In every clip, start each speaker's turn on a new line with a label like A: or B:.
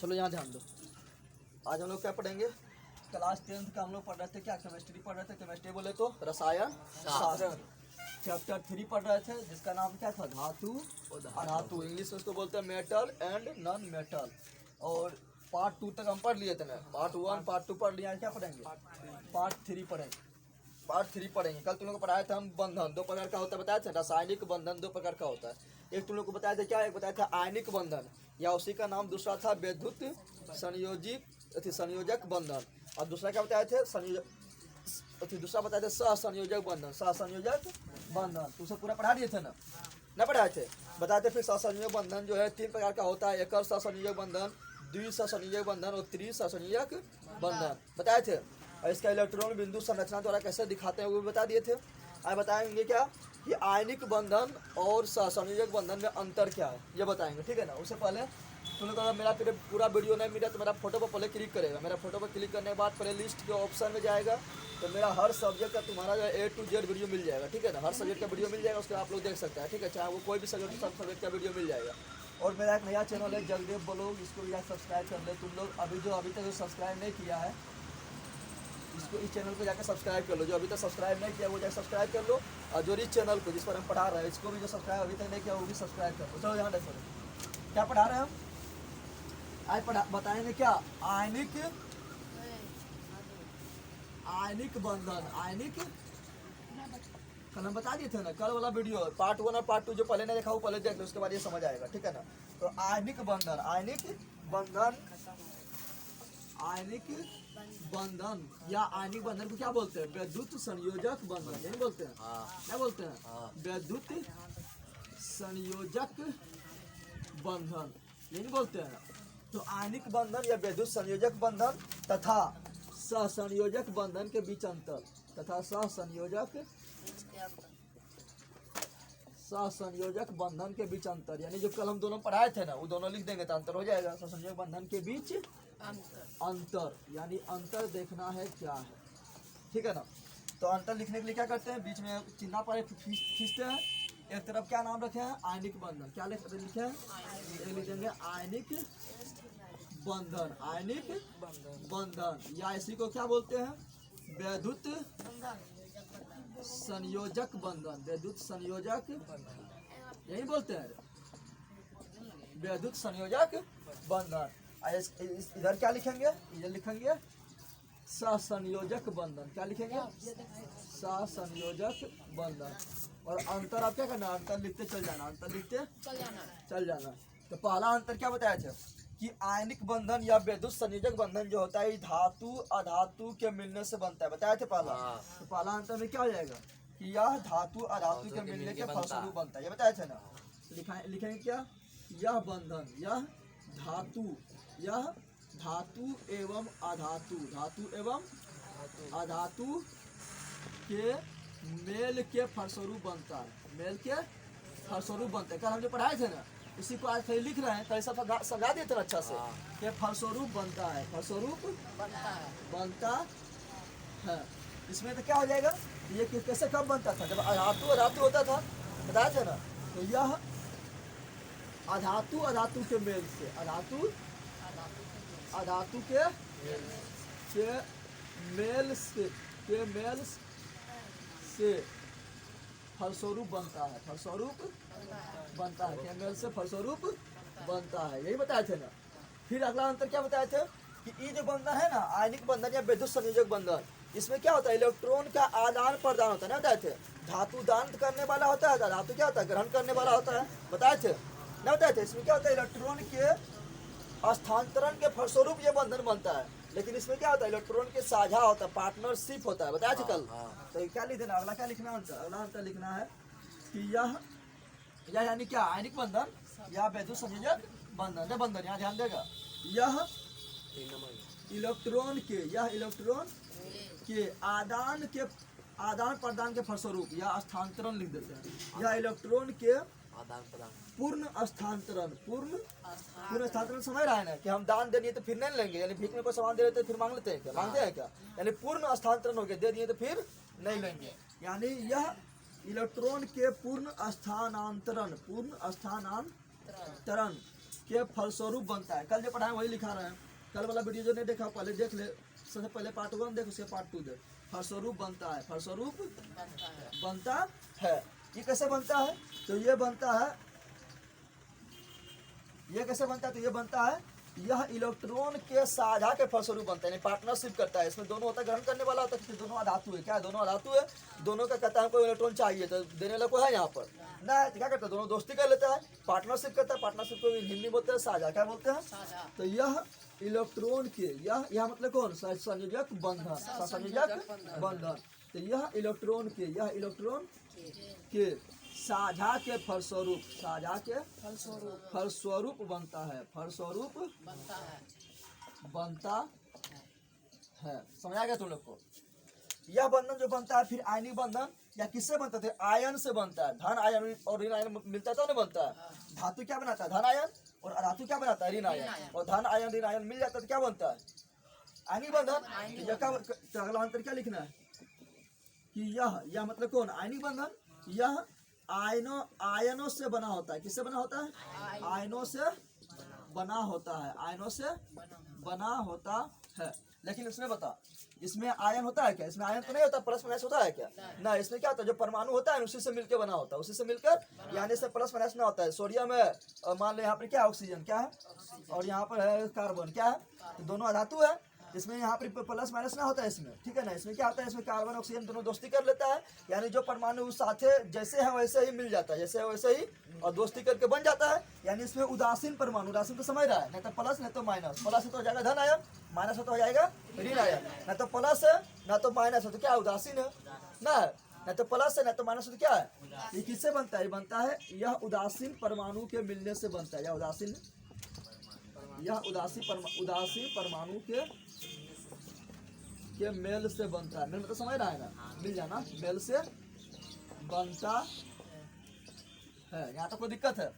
A: चलो यहाँ ध्यान दो। आज हम लोग क्या पढ़ेंगे? क्लास 10th का हम लोग पढ़ रहे थे क्या? केमिस्ट्री पढ़ रहे थे। केमिस्ट्री बोले तो रसायन शास्त्र। चैप्टर 3 पढ़ रहे थे जिसका नाम क्या था? धातु अधातु। इंग्लिश में उसको बोलते हैं मेटल एंड नॉन मेटल। और पार्ट 2 तक हम पढ़ लिए थे ना। पार्ट 1 पार्ट 2 पढ़ लिया। क्या पढ़ेंगे? पार्ट 3 पढ़ेंगे। पार्ट 3 पढ़ेंगे। कल तुम लोग को पढ़ाया था हम बंधन दो प्रकार का होता है, बताया था। रासायनिक बंधन दो प्रकार का होता है। एक तुम लोग को बताया था क्या? एक बताया था आयनिक बंधन या उसी का नाम दूसरा था विद्युत संयोजक बंधन। और दूसरा क्या बताए थे? दूसरा बताए थे सहसंयोजक बंधन। सहसंयोजक बंधन तुमसे पूरा पढ़ा दिए थे ना पढ़ाए थे? बताए थे। फिर सहसंयोजक बंधन जो है 3 प्रकार का होता है। एकल सहसंयोजक बंधन, द्विसहसंयोजक बंधन और त्रिसहसंयोजक बंधन बताए थे। और इसका इलेक्ट्रॉन बिंदु संरचना द्वारा कैसे दिखाते हैं वो भी बता दिए थे। आज बताएंगे क्या कि आयनिक बंधन और सहसंयोजक बंधन में अंतर क्या है ये बताएंगे, ठीक है ना। उससे पहले तुम लोग अगर मेरा पूरा वीडियो नहीं मिला तो मेरा फोटो पर पहले क्लिक करेगा। मेरा फोटो पर क्लिक करने के बाद प्ले लिस्ट के ऑप्शन में जाएगा तो मेरा हर सब्जेक्ट का तुम्हारा जो है A to Z वीडियो मिल जाएगा, ठीक है ना। हर सब्जेक्ट का वीडियो मिल जाएगा, उसको आप लोग देख सकते हैं, ठीक है। चाहे वो कोई भी सब्जेक्ट, सब सब्जेक्ट का वीडियो मिल जाएगा। और मेरा एक नया चैनल है जगदेव ब्लॉग, इसको भी सब्सक्राइब कर ले तुम लोग। अभी तक सब्सक्राइब नहीं किया है इसको, इस चैनल को जाकर सब्सक्राइब कर लो। जो अभी तक सब्सक्राइब नहीं किया वो जाकर सब्सक्राइब कर लो। और जो इस चैनल को जिस पर हम पढ़ा रहे हैं इसको भी जो सब्सक्राइब अभी तक नहीं किया वो भी सब्सक्राइब कर लो। चलो यहाँ देखो क्या पढ़ा रहे हैं हम। आज बताएंगे क्या? आयनिक बंधन। आयनिक कल हम बता दिए थे ना, कल वाला वीडियो पार्ट 1 और पार्ट 2 जो पहले नहीं देखा वो पहले देख लो, उसके बाद ये समझ आएगा, ठीक है ना। तो आयनिक बंधन या आयनिक बंधन को क्या बोलते हैं? विद्युत संयोजक बंधन, यही बोलते हैं। क्या बोलते हैं? विद्युत संयोजक बंधन, यही बोलते हैं। तो आयनिक बंधन या विद्युत संयोजक बंधन तथा सहसंयोजक बंधन के बीच अंतर। सहसंयोजक बंधन के बीच अंतर, यानी जो कल हम दोनों पढ़ाए थे ना वो दोनों लिख देंगे तो अंतर हो जाएगा। सहसंयोजक बंधन के बीच अंतर यानी अंतर देखना है क्या है, ठीक है ना। तो अंतर लिखने के लिए क्या करते हैं? बीच में चिन्ह पर खींचते हैं। एक तरफ क्या नाम रखे हैं? आयनिक बंधन। क्या लिखे हैं? ये लिखेंगे आयनिक बंधन। आयनिक बंधन या इसी को क्या बोलते हैं? विद्युत संयोजक बंधन। विद्युत संयोजक यही बोलते हैं, विद्युत संयोजक बंधन। इधर क्या लिखेंगे? इधर लिखेंगे सहसंयोजक बंधन। क्या लिखेंगे? सहसंयोजक बंधन। और अंतर आप क्या करना? अंतर लिखते चल जाना। अंतर लिखते चल जाना। तो पहला अंतर क्या बताया था कि आयनिक बंधन या विद्युत संयोजक बंधन जो होता है धातु अधातु के मिलने से बनता है, बताया थे पहला। तो पहला अंतर में क्या हो जाएगा कि यह धातु अधातु के मिलने के फलस्वरूप बनता है, ये बताया थे ना। लिखेंगे क्या? यह बंधन, यह धातु एवं अधातु, धातु एवं अधातु के मेल के फलस्वरूप बनता है। मेल के फलस्वरूप बनता है। कल हम जो पढ़ाए थे ना इसी को आज लिख रहे हैं, कैसा समझा दिए थे अच्छा से कि फलस्वरूप बनता है। फलस्वरूप बनता है। इसमें तो क्या हो जाएगा? ये कैसे कब बनता था? जब अधातु होता था, बताया था ना। तो यह अधातु के मेल से, अधातु के मेल से फलस्वरूप बनता है। फलस्वरूप बनता है, केमिकल से फलस्वरूप बनता है, यही बताए थे ना। फिर अगला अंतर क्या बताए थे कि ये जो बंधन है ना आयनिक बंधन या विद्युत संयोजक बंधन, इसमें क्या होता है? इलेक्ट्रॉन का आदान प्रदान होता है ना, बताए थे। धातु दान करने वाला होता है, धातु क्या होता है? ग्रहण करने वाला होता है, बताए थे ना, बताए थे। इसमें क्या होता है? इलेक्ट्रॉन के स्थानांतरण के फलस्वरूप ये बंधन बनता है। लेकिन इसमें क्या होता है? इलेक्ट्रॉन के साझा होता है, पार्टनरशिप होता है, बताया थे कल। तो क्या लिख देना? अगला क्या लिखना है? अगला अंतर लिखना है कि यह यानी क्या? आयनिक बंधन या विद्युत संयोजक बंधन। यहाँ ध्यान देगा, यह इलेक्ट्रॉन के आदान प्रदान के फलस्वरूप या स्थानांतरण लिख देते हैं। या इलेक्ट्रॉन के पूर्ण स्थानांतरण समझ रहा है ना कि हम दान दे दिए तो फिर नहीं लेंगे, यानी भीख में कोई सामान दे देते फिर मांग लेते हैं क्या? मांगते हैं क्या? यानी पूर्ण स्थानांतरण हो गया, दे दिए तो फिर नहीं लेंगे। यानी यह इलेक्ट्रॉन के पूर्ण स्थानांतरण के फलस्वरूप बनता है। कल जो पढ़ाए वही लिखा रहे हैं, कल वाला वीडियो जो नहीं देखा पहले देख ले, सबसे पहले पार्ट 1 देख, उसके पार्ट 2 देख। फलस्वरूप बनता है, फलस्वरूप बनता है। ये कैसे बनता है? तो ये बनता है, ये कैसे बनता है? तो ये बनता है, यह इलेक्ट्रॉन के साझा के फलस्वरूप बनता है, पार्टनरशिप करता है। इसमें दोनों होता है, ग्रहण करने वाला होता है, दोनों अधातु है। क्या है? दोनों अधातु है। दोनों का कहता है हमको इलेक्ट्रॉन चाहिए, तो देने वाला को है यहाँ पर ना, क्या करता है? दोनों दोस्ती कर लेता है, पार्टनरशिप करता है। पार्टनरशिप को हिंदी में बोलते हैं साझा। क्या बोलते हैं? तो यह इलेक्ट्रॉन के, यह मतलब कौन? संयोजक बंधन, संयोजक बंधन। तो यह इलेक्ट्रॉन के, यह इलेक्ट्रॉन के साझा के फलस्वरूप, साझा के फलस्वरूप बनता है, फलस्वरूप बनता है। समझ आ गया तुम लोग को? यह बंधन जो बनता है, फिर आयनिक बंधन या किससे बनता है? आयन से बनता है। धन आयन और ऋण आयन मिलता है तो नहीं बनता है। धातु क्या बनाता है? धन आयन। और अधातु क्या बनाता है? ऋण आयन। और धन आयन ऋण आयन मिल जाता है तो क्या बनता है? आयनिक बंधन। तो अगला अंतर क्या लिखना है कि यह मतलब कौन? आयनिक बंधन। यह आयनों से बना होता है। किससे बना होता है? आयनों से बना होता है, आयनों से बना होता है। लेकिन इसमें बता, इसमें आयन होता है क्या? इसमें आयन तो नहीं होता, प्लस माइनस होता है क्या? ना, इसमें क्या होता है? जो परमाणु होता है उसी से मिलकर बना होता है, उसी से मिलकर, यानी से प्लस माइनस ना होता है। सोडियम है और मान लो यहाँ पर क्या है? ऑक्सीजन। क्या है? और यहाँ पर है कार्बन। क्या है? तो दोनों अधातु है। इसमें यहाँ पर प्लस माइनस ना होता है इसमें, ठीक है ना। इसमें क्या होता है? इसमें कार्बन ऑक्सीजन दोनों दोस्ती कर लेता है, यानी जो परमाणु उस साथे जैसे है वैसे ही मिल जाता है, जैसे है वैसे ही, और दोस्ती करके बन जाता है। यानी इसमें उदासीन परमाणु, उदासीन तो समझ रहा है, नहीं तो प्लस नहीं तो माइनस। प्लस तो हो जाएगा धन आयन, माइनस तो हो जाएगा ऋण आयन। ना तो प्लस है ना तो माइनस है तो क्या? उदासीन है ना। ना तो प्लस है ना तो माइनस है तो क्या है? ये किससे बनता है? बनता है यह उदासीन परमाणु के मिलने से बनता है। यह उदासीन परमाणु के मेल से बनता है। मेल मतलब समझ रहा है ना? मिल जाना, मेल से बनता है। यहाँ तक कोई दिक्कत है?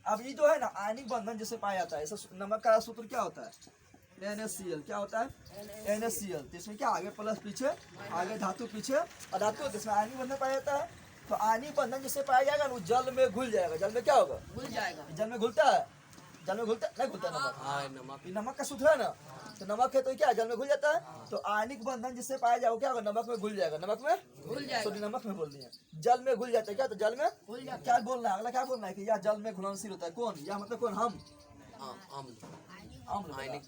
A: अब ये जो है ना आयनिक बंधन जिसे पाया जाता है, ऐसा नमक का सूत्र क्या होता है? NaCl। क्या होता है? NaCl। तो इसमें क्या आगे प्लस पीछे, आगे धातु पीछे अधातु, तो इसमें आयनिक बंधन पाया जाता है। तो आयनिक बंधन जिसे पाया जाएगा वो जल में घुल जाएगा। जल में क्या होगा? घुल जाएगा। जल में घुलता है? जल में घुलता नहीं घुलता? नमक, नमक का सूत्र है ना। तो नमक है तो क्या जल में घुल जाता है। तो आयनिक बंधन जिससे पाया जाएगा क्या होगा? नमक में घुल जाएगा। नमक में घुल जाएगा, सॉरी नमक में बोल दिया, जल में घुल जाता है। क्या? तो जल में घुल जाता है। क्या बोलना है अगला? क्या बोलना है कि यह जल में घुलनशील होता है। कौन? यह मतलब कौन? हम।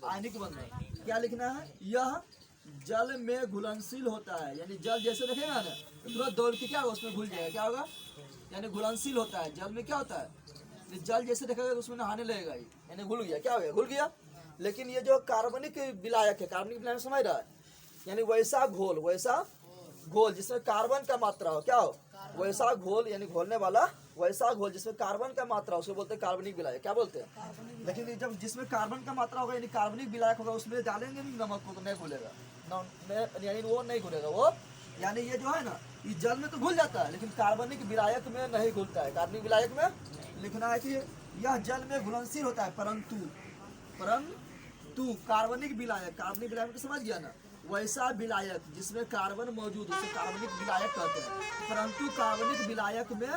A: आयनिक बंधन क्या लिखना है? यह जल में घुलनशील होता है, यानी जल जैसे देखेगा ना तो तुरंत दौड़ के क्या होगा? उसमें घुल जाएगा। क्या होगा? यानी घुलनशील होता है। जल में क्या होता है? जल जैसे देखेगा तो उसमें नहाने लगेगा, यानी घुल गया। क्या हो गया? घुल गया। लेकिन ये जो कार्बनिक विलायक है, कार्बनिक विलायक समझ रहा है, यानी वैसा घोल जिसमें कार्बन का मात्रा हो। क्या हो? वैसा घोल, यानी घोलने वाला वैसा घोल जिसमें कार्बन का मात्रा हो, उसको बोलते हैं कार्बनिक विलायक। क्या बोलते हैं? लेकिन जब जिसमें कार्बन का मात्रा होगा यानी कार्बनिक विलायक होगा, उसमें डालेंगे नहीं नमक को तो नहीं घुलेगा, यानी वो नहीं घुलेगा वो। यानी ये जो है ना, ये जल में तो घुल जाता है लेकिन कार्बनिक विलायक में नहीं घुलता है। कार्बनिक विलायक में लिखना है कि यह जल में घुलनशील होता है, परंतु कार्बनिक विलायक को समझ गया ना, वैसा विलायक जिसमें कार्बन मौजूद हो उसे कार्बनिक विलायक कहते हैं। परंतु कार्बनिक विलायक में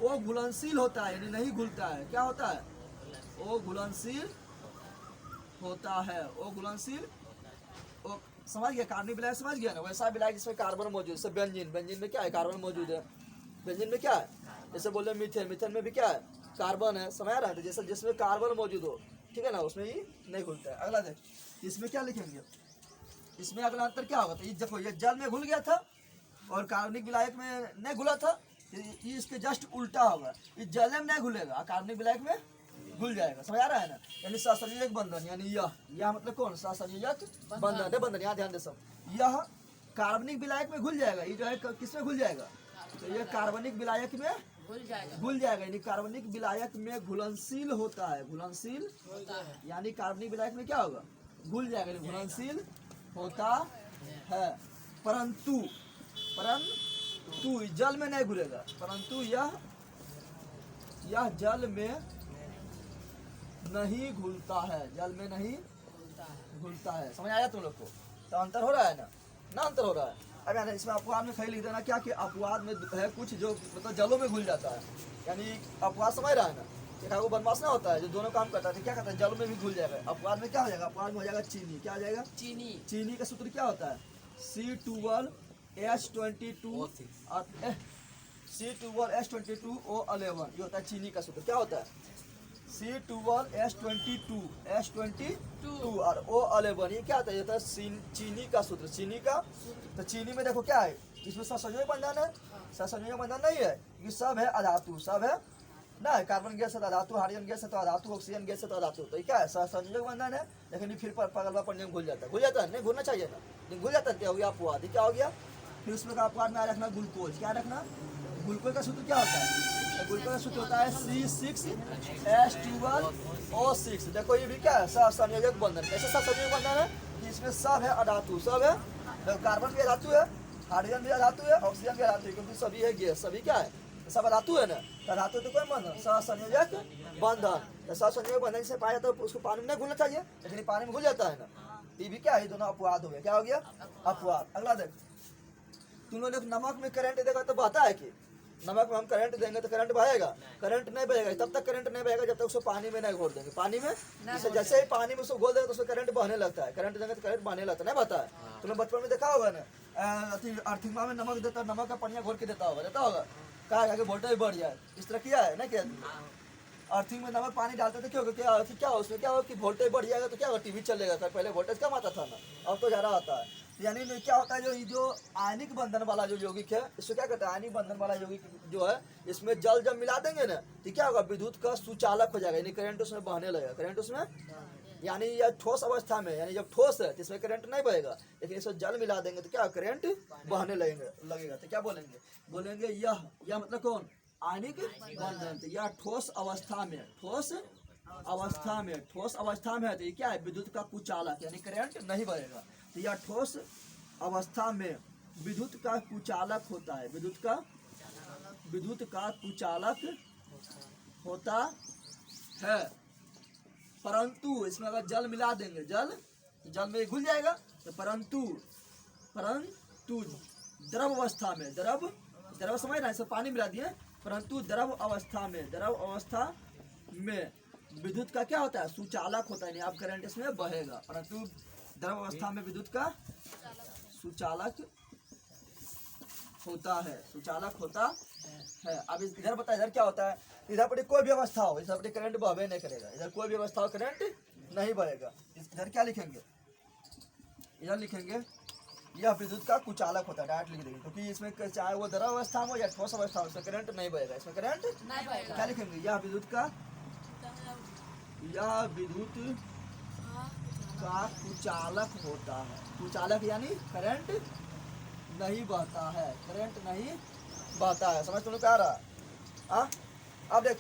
A: वो घुलनशील होता है, यानी नहीं घुलता है। क्या होता है? वो घुलनशील होता है, वो घुलनशील, वो समझ गया? कार्बनिक विलायक समझ गया ना, वैसा विलायक जिसमें कार्बन मौजूद। जैसे बेंजीन में क्या है? कार्बन मौजूद है। बेंजीन में क्या है? जैसे बोले मीथेन में भी क्या है? कार्बन है। समझ रहा है? जैसे जिसमें कार्बन मौजूद हो, ठीक है ना, उसमें ही नहीं घुलता है। अगला देख, इसमें क्या लिखेंगे? इसमें अगला अंतर क्या होगा? तो ये देखो, ये जल में घुल गया था और कार्बनिक विलायक में नहीं घुला था। ये इसके जस्ट उल्टा होगा, ये जल में नहीं घुलेगा, कार्बनिक विलायक में घुल जाएगा। समझ आ रहा है ना? यानी सहसंयोजक बंधन, यानी यह मतलब कौन? सहसंयोजक बंधन। यहाँ ध्यान दे सब, यह कार्बनिक विलायक में घुल जाएगा। ये जो है किसमें घुल जाएगा? तो ये कार्बनिक विलायक में घुल जाएगा, यानी कार्बनिक विलायक में घुलनशील होता है। घुलनशील यानी कार्बनिक विलायक में क्या होगा? घुल जाएगा, घुलनशील होता है। परंतु जल में नहीं घुलेगा। परंतु यह जल में नहीं घुलता है, जल में नहीं घुलता है। समझ आया तुम लोग को? तो अंतर हो रहा है ना अंतर हो रहा है। अब यानी इसमें अपवाद में खाली लिख देना क्या कि अपवाद में है कुछ जो मतलब जलों में घुल जाता है, यानी अपवाद समझ रहा है ना, एक आगो बनवास ना होता है जो दोनों काम करता है, तो क्या करता है जल में भी घुल जाएगा। अपवाद में क्या हो जाएगा, अपवाद में हो जाएगा चीनी। क्या हो जाएगा,
B: चीनी।
A: चीनी का सूत्र क्या होता है, C12H22 C12H22O11, ये होता है चीनी का सूत्र। क्या होता है, C12H22 और O11, ये क्या होता है, ये होता है चीनी का सूत्र, चीनी का। तो चीनी में देखो क्या है, इसमें सहसंयोजक बंधन है, सहसंयोजक बंधन नहीं है, ये सब है अधातु, सब है ना, कार्बन गैस है तो अधातु, हाइड्रोजन गैस है तो अधातु, ऑक्सीजन गैस है तो अधातु। तो ये क्या है, सहसंयोजक बंधन है, लेकिन ये फिर पगलवा पढ़ने में घुल जाता है, घुल जाता है नहीं, घुलना चाहिए ना, लेकिन घुल जाता है। क्या हो गया, अपवाद। क्या हो गया, फिर उसमें का अपवाद में रखना ग्लूकोज। क्या रखना, ग्लूकोज का सूत्र क्या होता है, ग्लूकोज का सूत्र होता है C6H12O6। देखो ये भी क्या है, सहसंयोजक बंधन। कैसे सहसंयोजक बंधन है कि इसमें सब है अधातु, सब है, कार्बन भी अधातु है, हाइड्रोजन भी अधातु है, ऑक्सीजन भी अधातु है, क्योंकि सभी है गैस, सभी क्या है, सब अधातु है ना। तो धातु तो कोई बंधन, सहसंयोजक बंधन। तो सहसंयोजक बंधन से पाया तो उसको पानी में नहीं घुलना चाहिए, लेकिन पानी में घुल जाता है ना। ये भी क्या है, दोनों अपवाद हो गया। क्या हो गया, अपवाद। अगला देख, तुम लोग नमक में करंट देगा तो बहता है कि, नमक में हम करंट देंगे तो करंट बहेगा, करंट नहीं बहेगा, तब तक करंट नहीं बहेगा जब तक उसको पानी में नहीं घोल देंगे। पानी में जैसे ही पानी में उसको घोल देगा तो उसमें करंट बहने लगता है, करंट देंगे तो करंट बहने लगता है, नहीं बहता है। तुमने बचपन में देखा होगा ना, अर्थिंगमा में नमक देता, नमक का पनिया घोल के देता होगा कहा आगे वोल्टेज बढ़ जाए, इस तरह किया है ना। क्या अर्थिंग में नमक पानी डालते थे, क्या हो उसमें क्या हो कि वोल्टेज बढ़ जाएगा तो क्या होगा, टीवी चलेगा। पहले वोल्टेज कम आता था ना, अब तो ज़्यादा आता है। यानी क्या होता है, जो आयनिक बंधन वाला जो यौगिक है, इसको क्या कहते हैं, आयनिक बंधन वाला यौगिक जो है, इसमें जल जब मिला देंगे ना तो क्या होगा, विद्युत का सुचालक हो जाएगा, यानी करंट उसमें बहने लगेगा, करंट उसमें, यानी यह ठोस अवस्था में, यानी जब ठोस है तो इसमें करंट नहीं बहेगा, लेकिन इसमें जल मिला देंगे तो क्या करंट बहने लगेगा। तो क्या बोलेंगे यह मतलब कौन, आयनिक बंधन। तो यह ठोस अवस्था में, ठोस अवस्था में है, तो ये क्या है, विद्युत का कुचालक, यानी करंट नहीं बहेगा। तो यह ठोस अवस्था में विद्युत का कुचालक होता है, विद्युत का कुचालक होता है। परंतु इसमें अगर जल मिला देंगे, जल में घुल जाएगा, तो परंतु द्रव अवस्था में, द्रव समझ रहे हैं, सब पानी मिला दिए, परंतु द्रव अवस्था में विद्युत का क्या होता है, सुचालक होता है, आप करंट इसमें बहेगा, परंतु द्रव अवस्था में विद्युत का सुचालक होता है, अब इधर बता, इधर क्या होता है, इधर पर कोई भी अवस्था हो, इधर पर करंट बहबे नहीं करेगा, इधर कोई भी अवस्था हो करंट नहीं बहेगा। इधर क्या लिखेंगे, इधर लिखेंगे यह विद्युत का कुचालक होता है, डायरेक्ट लिख देंगे, क्योंकि इसमें चाहे वो द्रव अवस्था में हो या ठोस अवस्था में, इसमें करंट नहीं बहेगा, इसमें करंट नहीं बहेगा। क्या लिखेंगे, यह विद्युत का कुचालक होता है, कुचालक यानी करंट नहीं बहता है, समझ तुमने क्या रहा। अब देख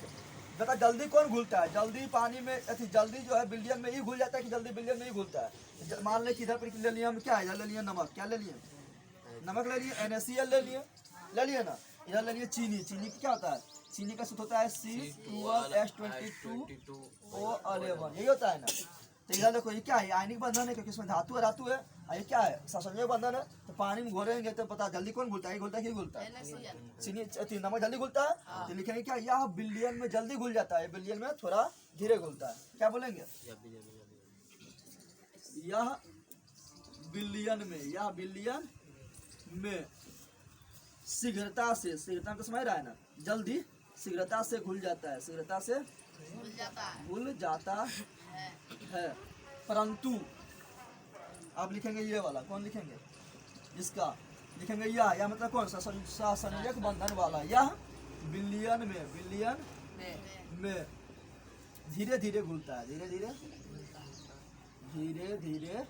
A: बता, जल्दी कौन घुलता है, जल्दी पानी में, जल्दी जो है विलयन में ही घुल जाता है कि जल्दी विलयन में ही घुलता है। मान ले कि इधर पर ले लिया हम, क्या है, इधर ले लिया नमक, क्या ले लिए, नमक ले लिए, NaCl ले लिए ना, इधर ले लिए चीनी की क्या होता है, चीनी का सूत्र होता है C12H22O11, यही होता है ना। तो इधर देखो ये क्या है, आयनिक बंधन है, क्योंकि इसमें धातु है, ये क्या है, सहसंयोजक बंधन है। तो पानी में घोलेंगे तो पता जल्दी कौन घुलता है, घुलता है कि घुलता है, चीनी नमक जल्दी घुलता है। तो लिखेंगे क्या, यह विलयन में जल्दी घुल जाता है, विलयन में थोड़ा धीरे घुलता है। क्या बोलेंगे, यह विलयन में शीघ्रता तो समझ रहा है ना, जल्दी शीघ्रता से घुल जाता है, घुल जाता है। परंतु आप लिखेंगे ये वाला, कौन लिखेंगे, इसका लिखेंगे यह मतलब कौन सा, सहसंयोजक बंधन वाला, यह विलयन में धीरे धीरे घुलता है, धीरे धीरे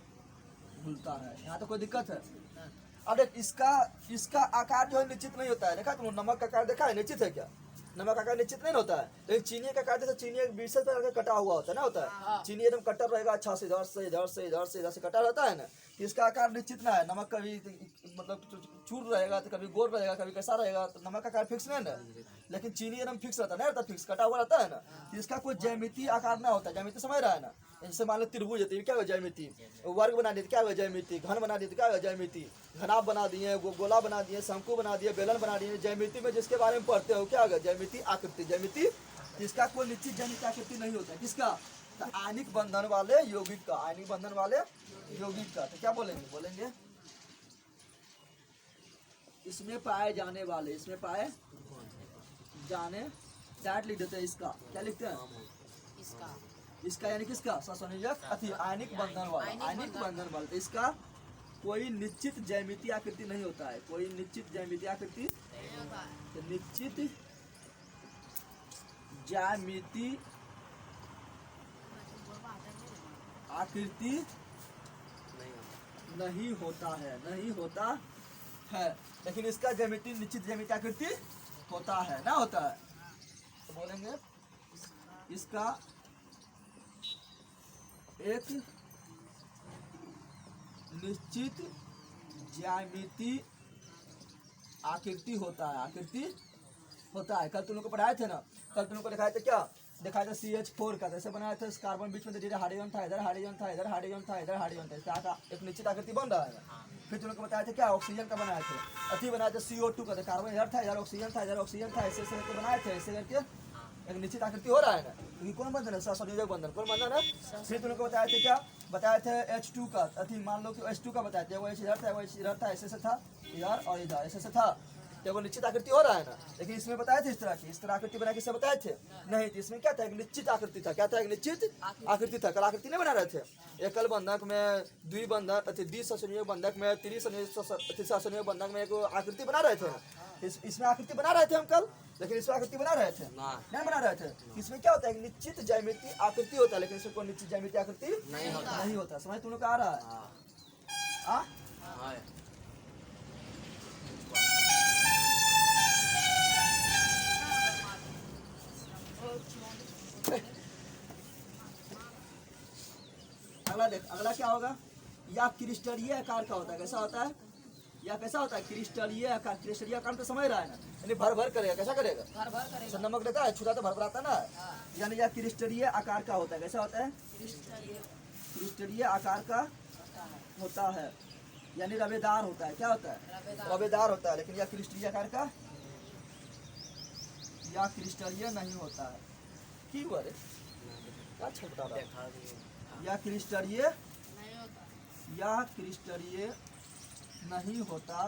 A: घुलता है। यहाँ तो कोई दिक्कत है। अब देख इसका आकार जो है निश्चित नहीं होता है, देखा तुम नमक का आकार देखा है, निश्चित है क्या, नमक का आकार निश्चित नहीं होता है, लेकिन चीनी का आकार जैसे चीनी एक विशेष प्रकार का कटा हुआ होता है ना, होता है चीनी एकदम कटर रहेगा, अच्छा से इधर से कटा रहता है ना, इसका आकार निश्चित ना है। नमक कभी मतलब चूर रहेगा तो कभी गोल रहेगा, कभी कैसा रहेगा, तो नमक का आकार फिक्स नहीं ना, लेकिन चीनी एकदम फिक्स रहता है, नहीं रहता फिक्स, कटा हुआ रहता है ना। इसका कोई ज्यामितीय आकार ना होता है, ज्यामिति समझ रहा है ना, जैसे मान लो त्रिभुज है, क्या हुआ ज्यामिति, वर्ग बना दिए क्या हुआ ज्यामिति, घन बना दिए क्या हुआ ज्यामिति, घनाभ बना दिए, गोला बना दिए, शंकु बना दिए, बेलन बना दिए। ज्यामिति में जिसके बारे में पढ़ते हो क्या होगा, ज्यामिति किसका कोई निश्चित ज्यामितीय आकृति नहीं होता है, किसका? तो आयनिक बंधन वाले यौगिक का, आयनिक बंधन वाले यौगिक का। तो क्या बोलेंगे? बोलेंगे इसमें पाए जाने वाले, इसमें पाए जाने, डैट लिख देते हैं इसका, क्या लिखते हैं? इसका यानी किसका? सहसंयोजक अति आयनिक बंधन वाला, आयनिक बंधन वाला। तो इसका कोई निश्चित ज्यामितीय आकृति नहीं होता है, कोई निश्चित ज्यामितीय आकृति, तो निश्चित ज्यामिति आकृति नहीं होता है, नहीं होता है। लेकिन इसका ज्यामिति निश्चित ज्यामिति आकृति होता है, ना होता है। तो बोलेंगे इसका एक निश्चित ज्यामिति आकृति होता है, आकृति होता है। कल तुम लोग को पढ़ाए थे ना, कल तुम लोग को दिखाए थे क्या? दिखाया था CH4 का, जैसे बनाया था कार्बन बीच में, इधर हाइड्रोजन था, इधर हाइड्रोजन था, इधर हाइड्रोजन था, इधर हाइड्रोजन था, इसका एक निश्चित आकृति बन रहा है। फिर तुम लोग को बताया था क्या? ऑक्सीजन का बनाए थे, अति बनाया था CO2 का, कार्बन इधर था, इधर ऑक्सीजन था, इधर ऑक्सीजन था, ऐसे ऐसे करके बनाए थे, ऐसे करके एक निश्चित आकृति हो रहा है ना। क्योंकि कौन बंधन है? सहसंयोजक बंधन। कौन बंधन है? फिर तुम लोग को बताया थे क्या? बताए थे H2 का, अति मान लो कि H2 का बताए थे, वो इधर था, वो इधर था, ऐसे से था, इधर और इधर ऐसे से था, क्या वो निश्चित आकृति हो रहा है ना। लेकिन इसमें बताए थे इस तरह की, इस तरह आकृति बना के सब बताए थे नहीं। तो इसमें क्या था? एक निश्चित आकृति था। क्या था? एक निश्चित आकृति था। कल आकृति नहीं बना रहे थे, एकल बंधक में, द्विबंधक द्विसंयोजक बंधक में, त्रिसंयोजक बंधक में एक आकृति बना रहे थे। इसमें आकृति बना रहे थे हम कल, लेकिन इसमें आकृति बना रहे थे नहीं बना रहे थे। इसमें क्या होता है? एक निश्चित ज्यामितीय आकृति होता है, लेकिन इसमें कोई निश्चित ज्यामितीय आकृति नहीं होता। समझ तुम लोग आ रहा है? अगला देख, अगला क्या होगा? या क्रिस्टलीय आकार का होता है। कैसा होता है? या कैसा होता है? क्रिस्टलीय आकार। क्रिस्टलीय आकार तो समझ रहा है ना, यानी भर भर करेगा। कैसा करेगा? भर भर करेगा। नमक देता है, छुरा तो भर भर आता ना, यानी या क्रिस्टलीय आकार का होता है। कैसा होता है? क्रिस्टलीय आकार का होता है, यानी रवेदार होता है। क्या होता है? रवेदार होता है। लेकिन या क्रिस्टलीय आकार का, या क्रिस्टलीय नहीं होता है। की बोले क्या छपटा रहा है? या क्रिस्टलीय, या क्रिस्टलीय नहीं होता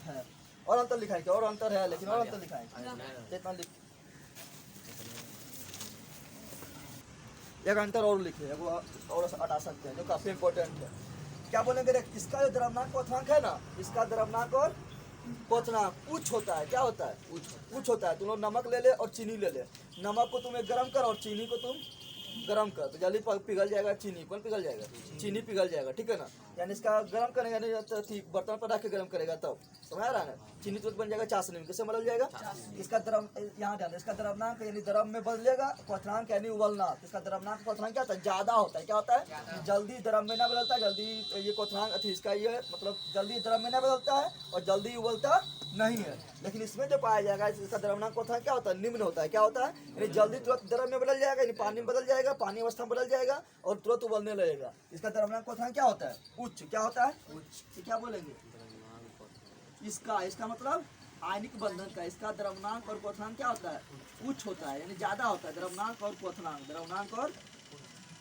A: है। और अंतर लिखा है क्या? और अंतर है, लेकिन और अंतर लिखा है कितना लिख, एक अंतर और लिखे, और हटा सकते हैं जो काफी इंपॉर्टेंट है। क्या बोलेंगे? देख, इसका जो द्रव्यमान क्वथनांक है ना, इसका द्रव्यमान और क्वथनांक उच्च होता है। क्या होता है? उच्च होता है। तुम लोग नमक ले ले और चीनी ले ले, नमक को तुम गर्म कर और चीनी को तुम गरम कर, तो जल्दी पिघल जाएगा चीनी। कौन पिघल जाएगा? चीनी पिघल जाएगा, ठीक है ना। यानी इसका गरम करेगा नहीं तो बर्तन पर रख के गरम करेगा तब, समझ रहा है ना। चीनी तुरंत बन जाएगा चाशनी में। कैसे बदल जाएगा? इसका द्रव, यहाँ ध्यान, इसका द्रव्यमान यानी द्रव में बदलेगा, क्वथनांक यानी उबलना। इसका द्रव्यमान क्वथनांक क्या होता है? ज्यादा होता है। क्या होता है? जल्दी द्रव में ना बदलता है, जल्दी ये क्वथनांक इसका ये मतलब जल्दी द्रव में ना बदलता है और जल्दी उबलता नहीं है। लेकिन इसमें जो पाया जाएगा इसका द्रव्यमान क्वथनांक क्या होता है? निम्न होता है। क्या होता है? यानी जल्दी तुरंत द्रव में बदल जाएगा, यानी पानी में बदल जाएगा, पानी अवस्था में बदल जाएगा और तुरंत उबलने लगेगा। इसका द्रव्यमान क्वथनांक क्या होता है? उच्च। क्या होता है? उच्च। क्या बोलेंगे? इसका मतलब आयनिक बंधन का, इसका द्रव्यमांक और क्वथनांक क्या होता है? उच्च होता है, यानी ज्यादा होता है। द्रव्यमांक और क्वथनांक, द्रव्यमांक और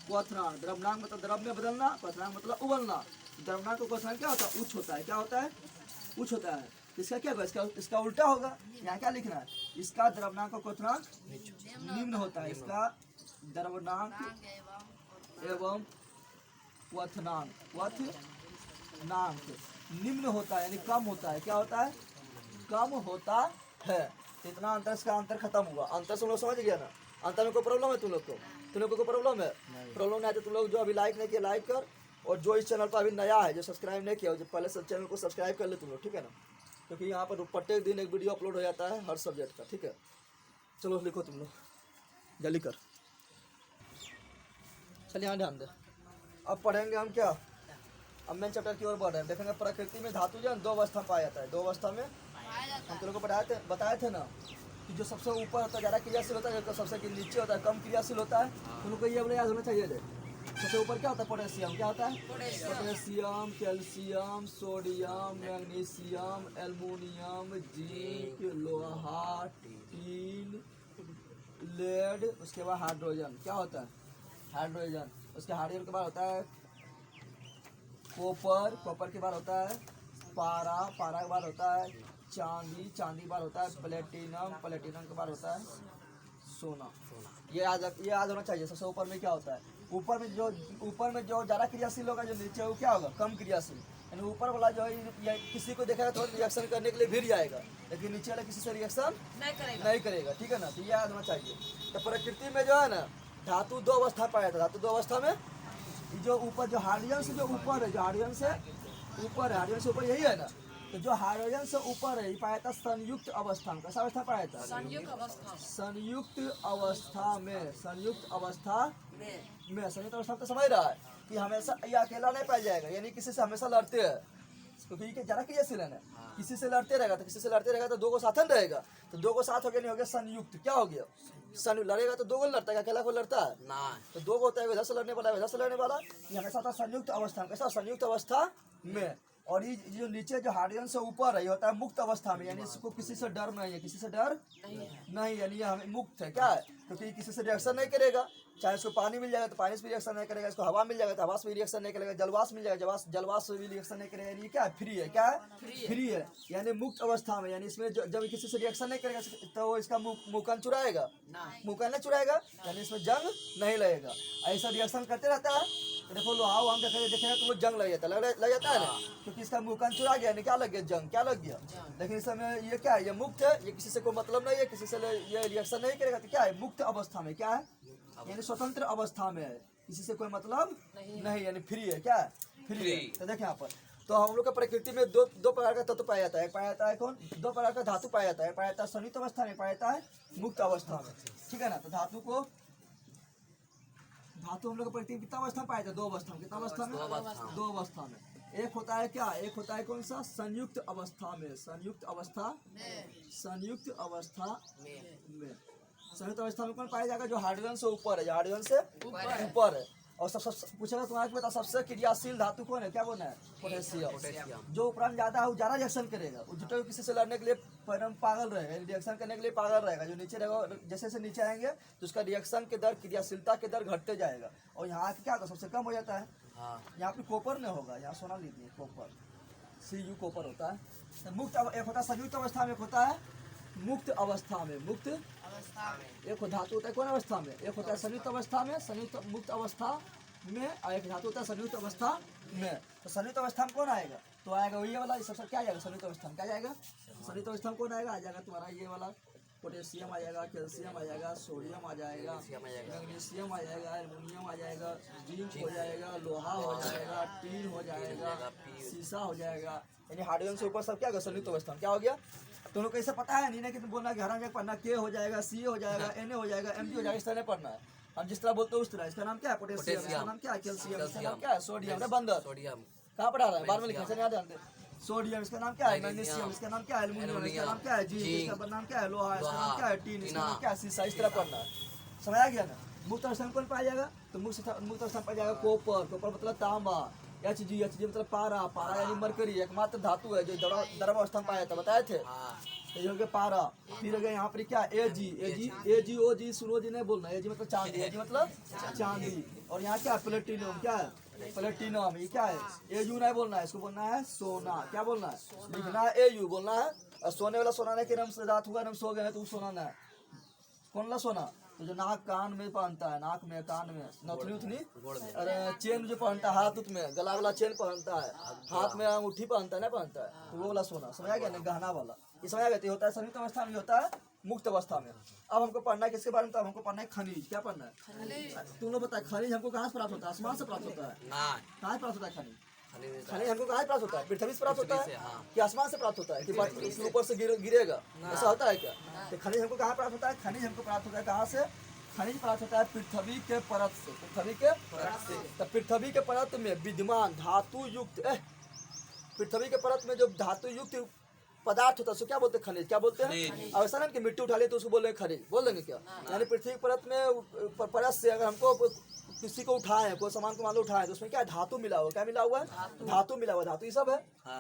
A: क्वथनांक। द्रव्यमांक मतलब द्रव में बदलना, क्वथनांक मतलब उबलना। द्रव्यमांक और क्वथनांक क्या होता है? उच्च होता है। क्या होता है? उच्च होता है। इसका क्या होगा? इसका उल्टा होगा। यहाँ क्या लिखना है? इसका द्रव्यमांक और क्वथनांक निम्न होता है। इसका द्रव्यमांक एवं क्वथनांक निम्न होता है, यानी कम होता है। क्या होता है? कम होता है। इतना अंतर, इसका अंतर खत्म हुआ। अंतर से लोग समझ गया ना? अंतर में कोई प्रॉब्लम है तुम लोग को? तुम लोग को कोई प्रॉब्लम है? प्रॉब्लम नहीं है तो तुम लोग जो अभी लाइक नहीं किया लाइक कर, और जो इस चैनल पर अभी नया है, जो सब्सक्राइब नहीं किया, जो पहले सब चैनल को सब्सक्राइब कर ले तुम लोग, ठीक है ना। क्योंकि यहाँ पर प्रत्येक दिन एक वीडियो अपलोड हो जाता है हर सब्जेक्ट का, ठीक है। चलो लिखो तुम लोग, जल्दी कर। चलिए यहाँ ध्यान दे। अब पढ़ेंगे हम क्या? अब मेन चैप्टर की ओर बढ़ रहे हैं। देखेंगे प्रकृति में धातु जो है दो अवस्था में पाया जाता है। दो अवस्था में हम तुम लोग को बताए थे ना कि जो सबसे ऊपर होता है ज़्यादा क्रियाशील होता है, जो सबसे नीचे होता है कम क्रियाशील होता है। तुम लोग को ये याद होना चाहिए। सबसे ऊपर क्या होता है? पोटेशियम। क्या होता है? Potassium, calcium, sodium, magnesium, aluminium, zinc, लोहा, टीन, लेड, उसके बाद हाइड्रोजन, क्या होता है हाइड्रोजन, उसके हाइड्रोजन के बाद होता है कॉपर, कॉपर के बाद होता है पारा, पारा के बाद होता है चांदी, चांदी के बाद होता है प्लेटिनम, प्लेटिनम के बाद होता है सोना। ये याद होना चाहिए। सबसे ऊपर में क्या होता है, ऊपर में जो ज़्यादा क्रियाशील होगा, जो नीचे वो क्या होगा कम क्रियाशील। यानी ऊपर वाला जो है ये किसी को देखेगा तो रिएक्शन करने के लिए भिड़ जाएगा, लेकिन नीचे वाला किसी से रिएक्शन नहीं करेगा, ठीक है ना। तो ये याद होना चाहिए। तो प्रकृति में जो है ना धातु दो अवस्था पाया था। धातु दो अवस्था में जो ऊपर जो हाइड्रोजन से जो ऊपर है, जो हाइड्रोजन से ऊपर है, हाइड्रोजन से ऊपर यही है ना, तो जो हाइड्रोजन से ऊपर है ये पाया था संयुक्त अवस्था में। कैसा अवस्था पाया था? संयुक्त अवस्था में, संयुक्त अवस्था में, संयुक्त अवस्था तो समझ रहा है कि हमेशा ये अकेला नहीं पाया जाएगा, यानी किसी से हमेशा लड़ते हैं, क्योंकि ये जरा क्रियाशील है, किसी से लड़ते रहेगा तो किसी से लड़ते रहेगा तो दो को साथ रहेगा, तो दो को साथ हो गया, नहीं हो गया संयुक्त। क्या हो गया? संयुक्त। लड़ेगा तो दो को लड़ता है, अकेला को लड़ता है ना, तो दो को होता है इधर से लड़ने वाला इधर से लड़ने वाला। ये हमेशा था संयुक्त अवस्था में। कैसा? संयुक्त अवस्था में। और ये जो नीचे जो हाइड्रोजन से ऊपर है ये होता है मुक्त अवस्था में, यानी इसको किसी से डर नहीं है, किसी से डर नहीं, यानी ये हमें मुक्त है। क्या है? क्योंकि किसी से रिएक्शन नहीं करेगा, चाहे इसको पानी मिल जाएगा तो पानी से भी रिएक्शन नहीं करेगा, इसको हवा मिल जाएगा तो हवा से भी रिएक्शन नहीं करेगा, जलवाष्प मिल जाएगा जलवाष्प से भी रिएक्शन नहीं करेगा। यानी क्या है? फ्री है। क्या है? फ्री है, यानी मुक्त अवस्था में। यानी इसमें जब किसी से रिएक्शन नहीं करेगा तो इसका मुकन चुराएगा, मुकन नहीं चुराएगा, यानी इसमें जंग नहीं लगेगा। ऐसा रिएक्शन करते रहता है, देखो लोहा हम देखेगा तो वो जंग लग जाता है, लग जाता है ना, क्योंकि इसका मुकन चुरा गया, यानी क्या लग गया? जंग। क्या लग गया? लेकिन इस समय ये क्या है? ये मुक्त है, ये किसी से कोई मतलब नहीं है, किसी से ये रिएक्शन नहीं करेगा, तो क्या है? मुक्त अवस्था में। क्या है? यानी स्वतंत्र अवस्था में है, किसी से कोई मतलब नहीं, यानी फ्री है। क्या है? फ्री है। तो देखें यहाँ पर, तो हम लोग का प्रकृति में दो प्रकार का तत्व पाया जाता है। एक पाया जाता है कौन? दो प्रकार का धातु पाया जाता है, पाया जाता है संयुक्त अवस्था में, पाया जाता है मुक्त अवस्था में, ठीक है ना। तो धातु हम लोग का प्रकृति कितना अवस्था पाया था? दो अवस्था में। कितना अवस्था में? दो अवस्था में। एक होता है क्या? एक होता है कौन सा? संयुक्त अवस्था में, संयुक्त अवस्था में। संयुक्त अवस्था में कौन पाया जाएगा? जो हाइड्रोजन से ऊपर है, जो हाइड्रोजन से ऊपर है। और सब पूछेगा तुम्हारे बता सबसे क्रियाशील धातु कौन है? क्या बोलना है? पोटेशियम। जो उपरांत ज्यादा है ज्यादा रिएक्शन करेगा, जो किसी से लड़ने के लिए पागल रहेगा, रिएक्शन करने के लिए पागल रहेगा। जो नीचे रहेगा, जैसे जैसे नीचे आएंगे तो उसका रिएक्शन के दर, क्रियाशीलता के दर घटते जाएगा। और यहाँ क्या होता है? सबसे कम हो जाता है। यहाँ पे कॉपर नहीं होगा, यहाँ सोना लीजिए, कॉपर Cu कॉपर होता है। मुक्त एक होता है संयुक्त अवस्था में, एक होता है मुक्त अवस्था में। मुक्त एक धातु होता है कौन अवस्था में? एक होता है संयुक्त अवस्था में, संयुक्त मुक्त अवस्था में, और एक धातु होता है संयुक्त अवस्था में। तो संयुक्त अवस्था में कौन आएगा? तो आएगा वही वाला, ये सब क्या आएगा? संयुक्त अवस्था में क्या जाएगा? संयुक्त अवस्था में कौन आएगा? आ जाएगा तुम्हारा ये वाला पोटेशियम आ जाएगा, कैल्शियम आ जाएगा, सोडियम आ जाएगा, मैग्नीशियम आ जाएगा, एल्युमिनियम आ जाएगा, जिंक हो जाएगा, लोहा हो जाएगा, टीन हो जाएगा, शीशा हो जाएगा। यानी हाइड्रोजन से ऊपर सब क्या होगा? संयुक्त अवस्था में। क्या हो गया? तुम लोग कैसे पता है? नहीं ना कि तुम बोलना घर में पढ़ना, के हो जाएगा, सी हो जाएगा, एन हो जाएगा, एम हो जाएगा, इस तरह पढ़ना है। हम जिस तरह बोलते हैं उस तरह। इसका नाम क्या है? पोटेशियम। इसका नाम क्या है? कैल्शियम। इसका नाम क्या है? सोडियम। बंदर कहाँ पढ़ा रहा है? बार में लिखा नहीं याद। सोडियम। इसका नाम क्या है? मैग्नीशियम। इसका नाम क्या है? एल्युमिनियम। इसका नाम क्या है? जिंक। इसका नाम क्या है? लोहा। इसका नाम क्या है? टीन। इसका नाम क्या है? शीशा। इस तरह पढ़ना है। समझ आ गया ना? मुक्त अवस्था में कौन पाया जाएगा? तो मुक्त अवस्था में पाया जाएगा कॉपर। कॉपर मतलब तांबा। Hg मतलब पारा। पारा यानी मरकरी, एकमात्र धातु है जो द्रव अवस्था में पाया था, बताए थे। तो हो गया पारा। फिर हो गया यहाँ पर क्या? AgO सुनो जी नहीं बोलना। Ag मतलब चांदी, Ag मतलब चांदी। और यहाँ क्या? प्लेटिनम। क्या है? प्लेटिनम। ये क्या है? Au नहीं बोलना है, इसको बोलना है सोना। क्या बोलना है? लिखना है Au बोलना है। और सोने वाला सोना नहीं कि नाम से रात हुआ, नाम सो गए तो सोना ना है। कौन ला सोना? तो जो नाक कान में पहनता है, नाक में, कान में, नथनी उथनी, अरे चेन जो पहनता है हाथ में, गला वाला चेन पहनता है, हाथ में अंगूठी पहनता है, नहीं पहनता है, तो वो वाला सोना। समझ आ गया ना? गहना वाला। ये समझ आ गया? होता है संयुक्त अवस्था में, होता है मुक्त अवस्था में। अब हमको पढ़ना है किसके बारे में? तो हमको पढ़ना है खनिज। क्या पढ़ना है? तुम लोग बताए खनिज हमको कहाँ से प्राप्त होता है? आसमान से प्राप्त होता है? कहाँ से प्राप्त होता है खनिज? खनिज हमको कहाँ से प्राप्त होता है? पृथ्वी से प्राप्त होता है कि आसमान से प्राप्त होता है कि उसके ऊपर से गिरेगा? ऐसा होता है क्या? तो खनिज हमको कहाँ प्राप्त होता है? खनिज हमको प्राप्त होता है कहाँ से? खनिज प्राप्त होता है पृथ्वी के परत से। पृथ्वी के परत से। तो पृथ्वी के परत में विद्यमान धातु युक्त, पृथ्वी के परत में जो धातु युक्त पदार्थ होता है उसको क्या बोलते हैं? खनिज। क्या बोलते हैं? अब ऐसा ना कि मिट्टी उठा ले तो उसको बोल रहे हैं खनिज, बोल देंगे क्या? यानी पृथ्वी परत में परत से अगर हमको किसी को उठाए, कोई सामान को मान लो उठाए, तो उसमें क्या है, धातु मिला हुआ, क्या मिला हुआ है, धातु मिला हुआ, धातु ये सब है।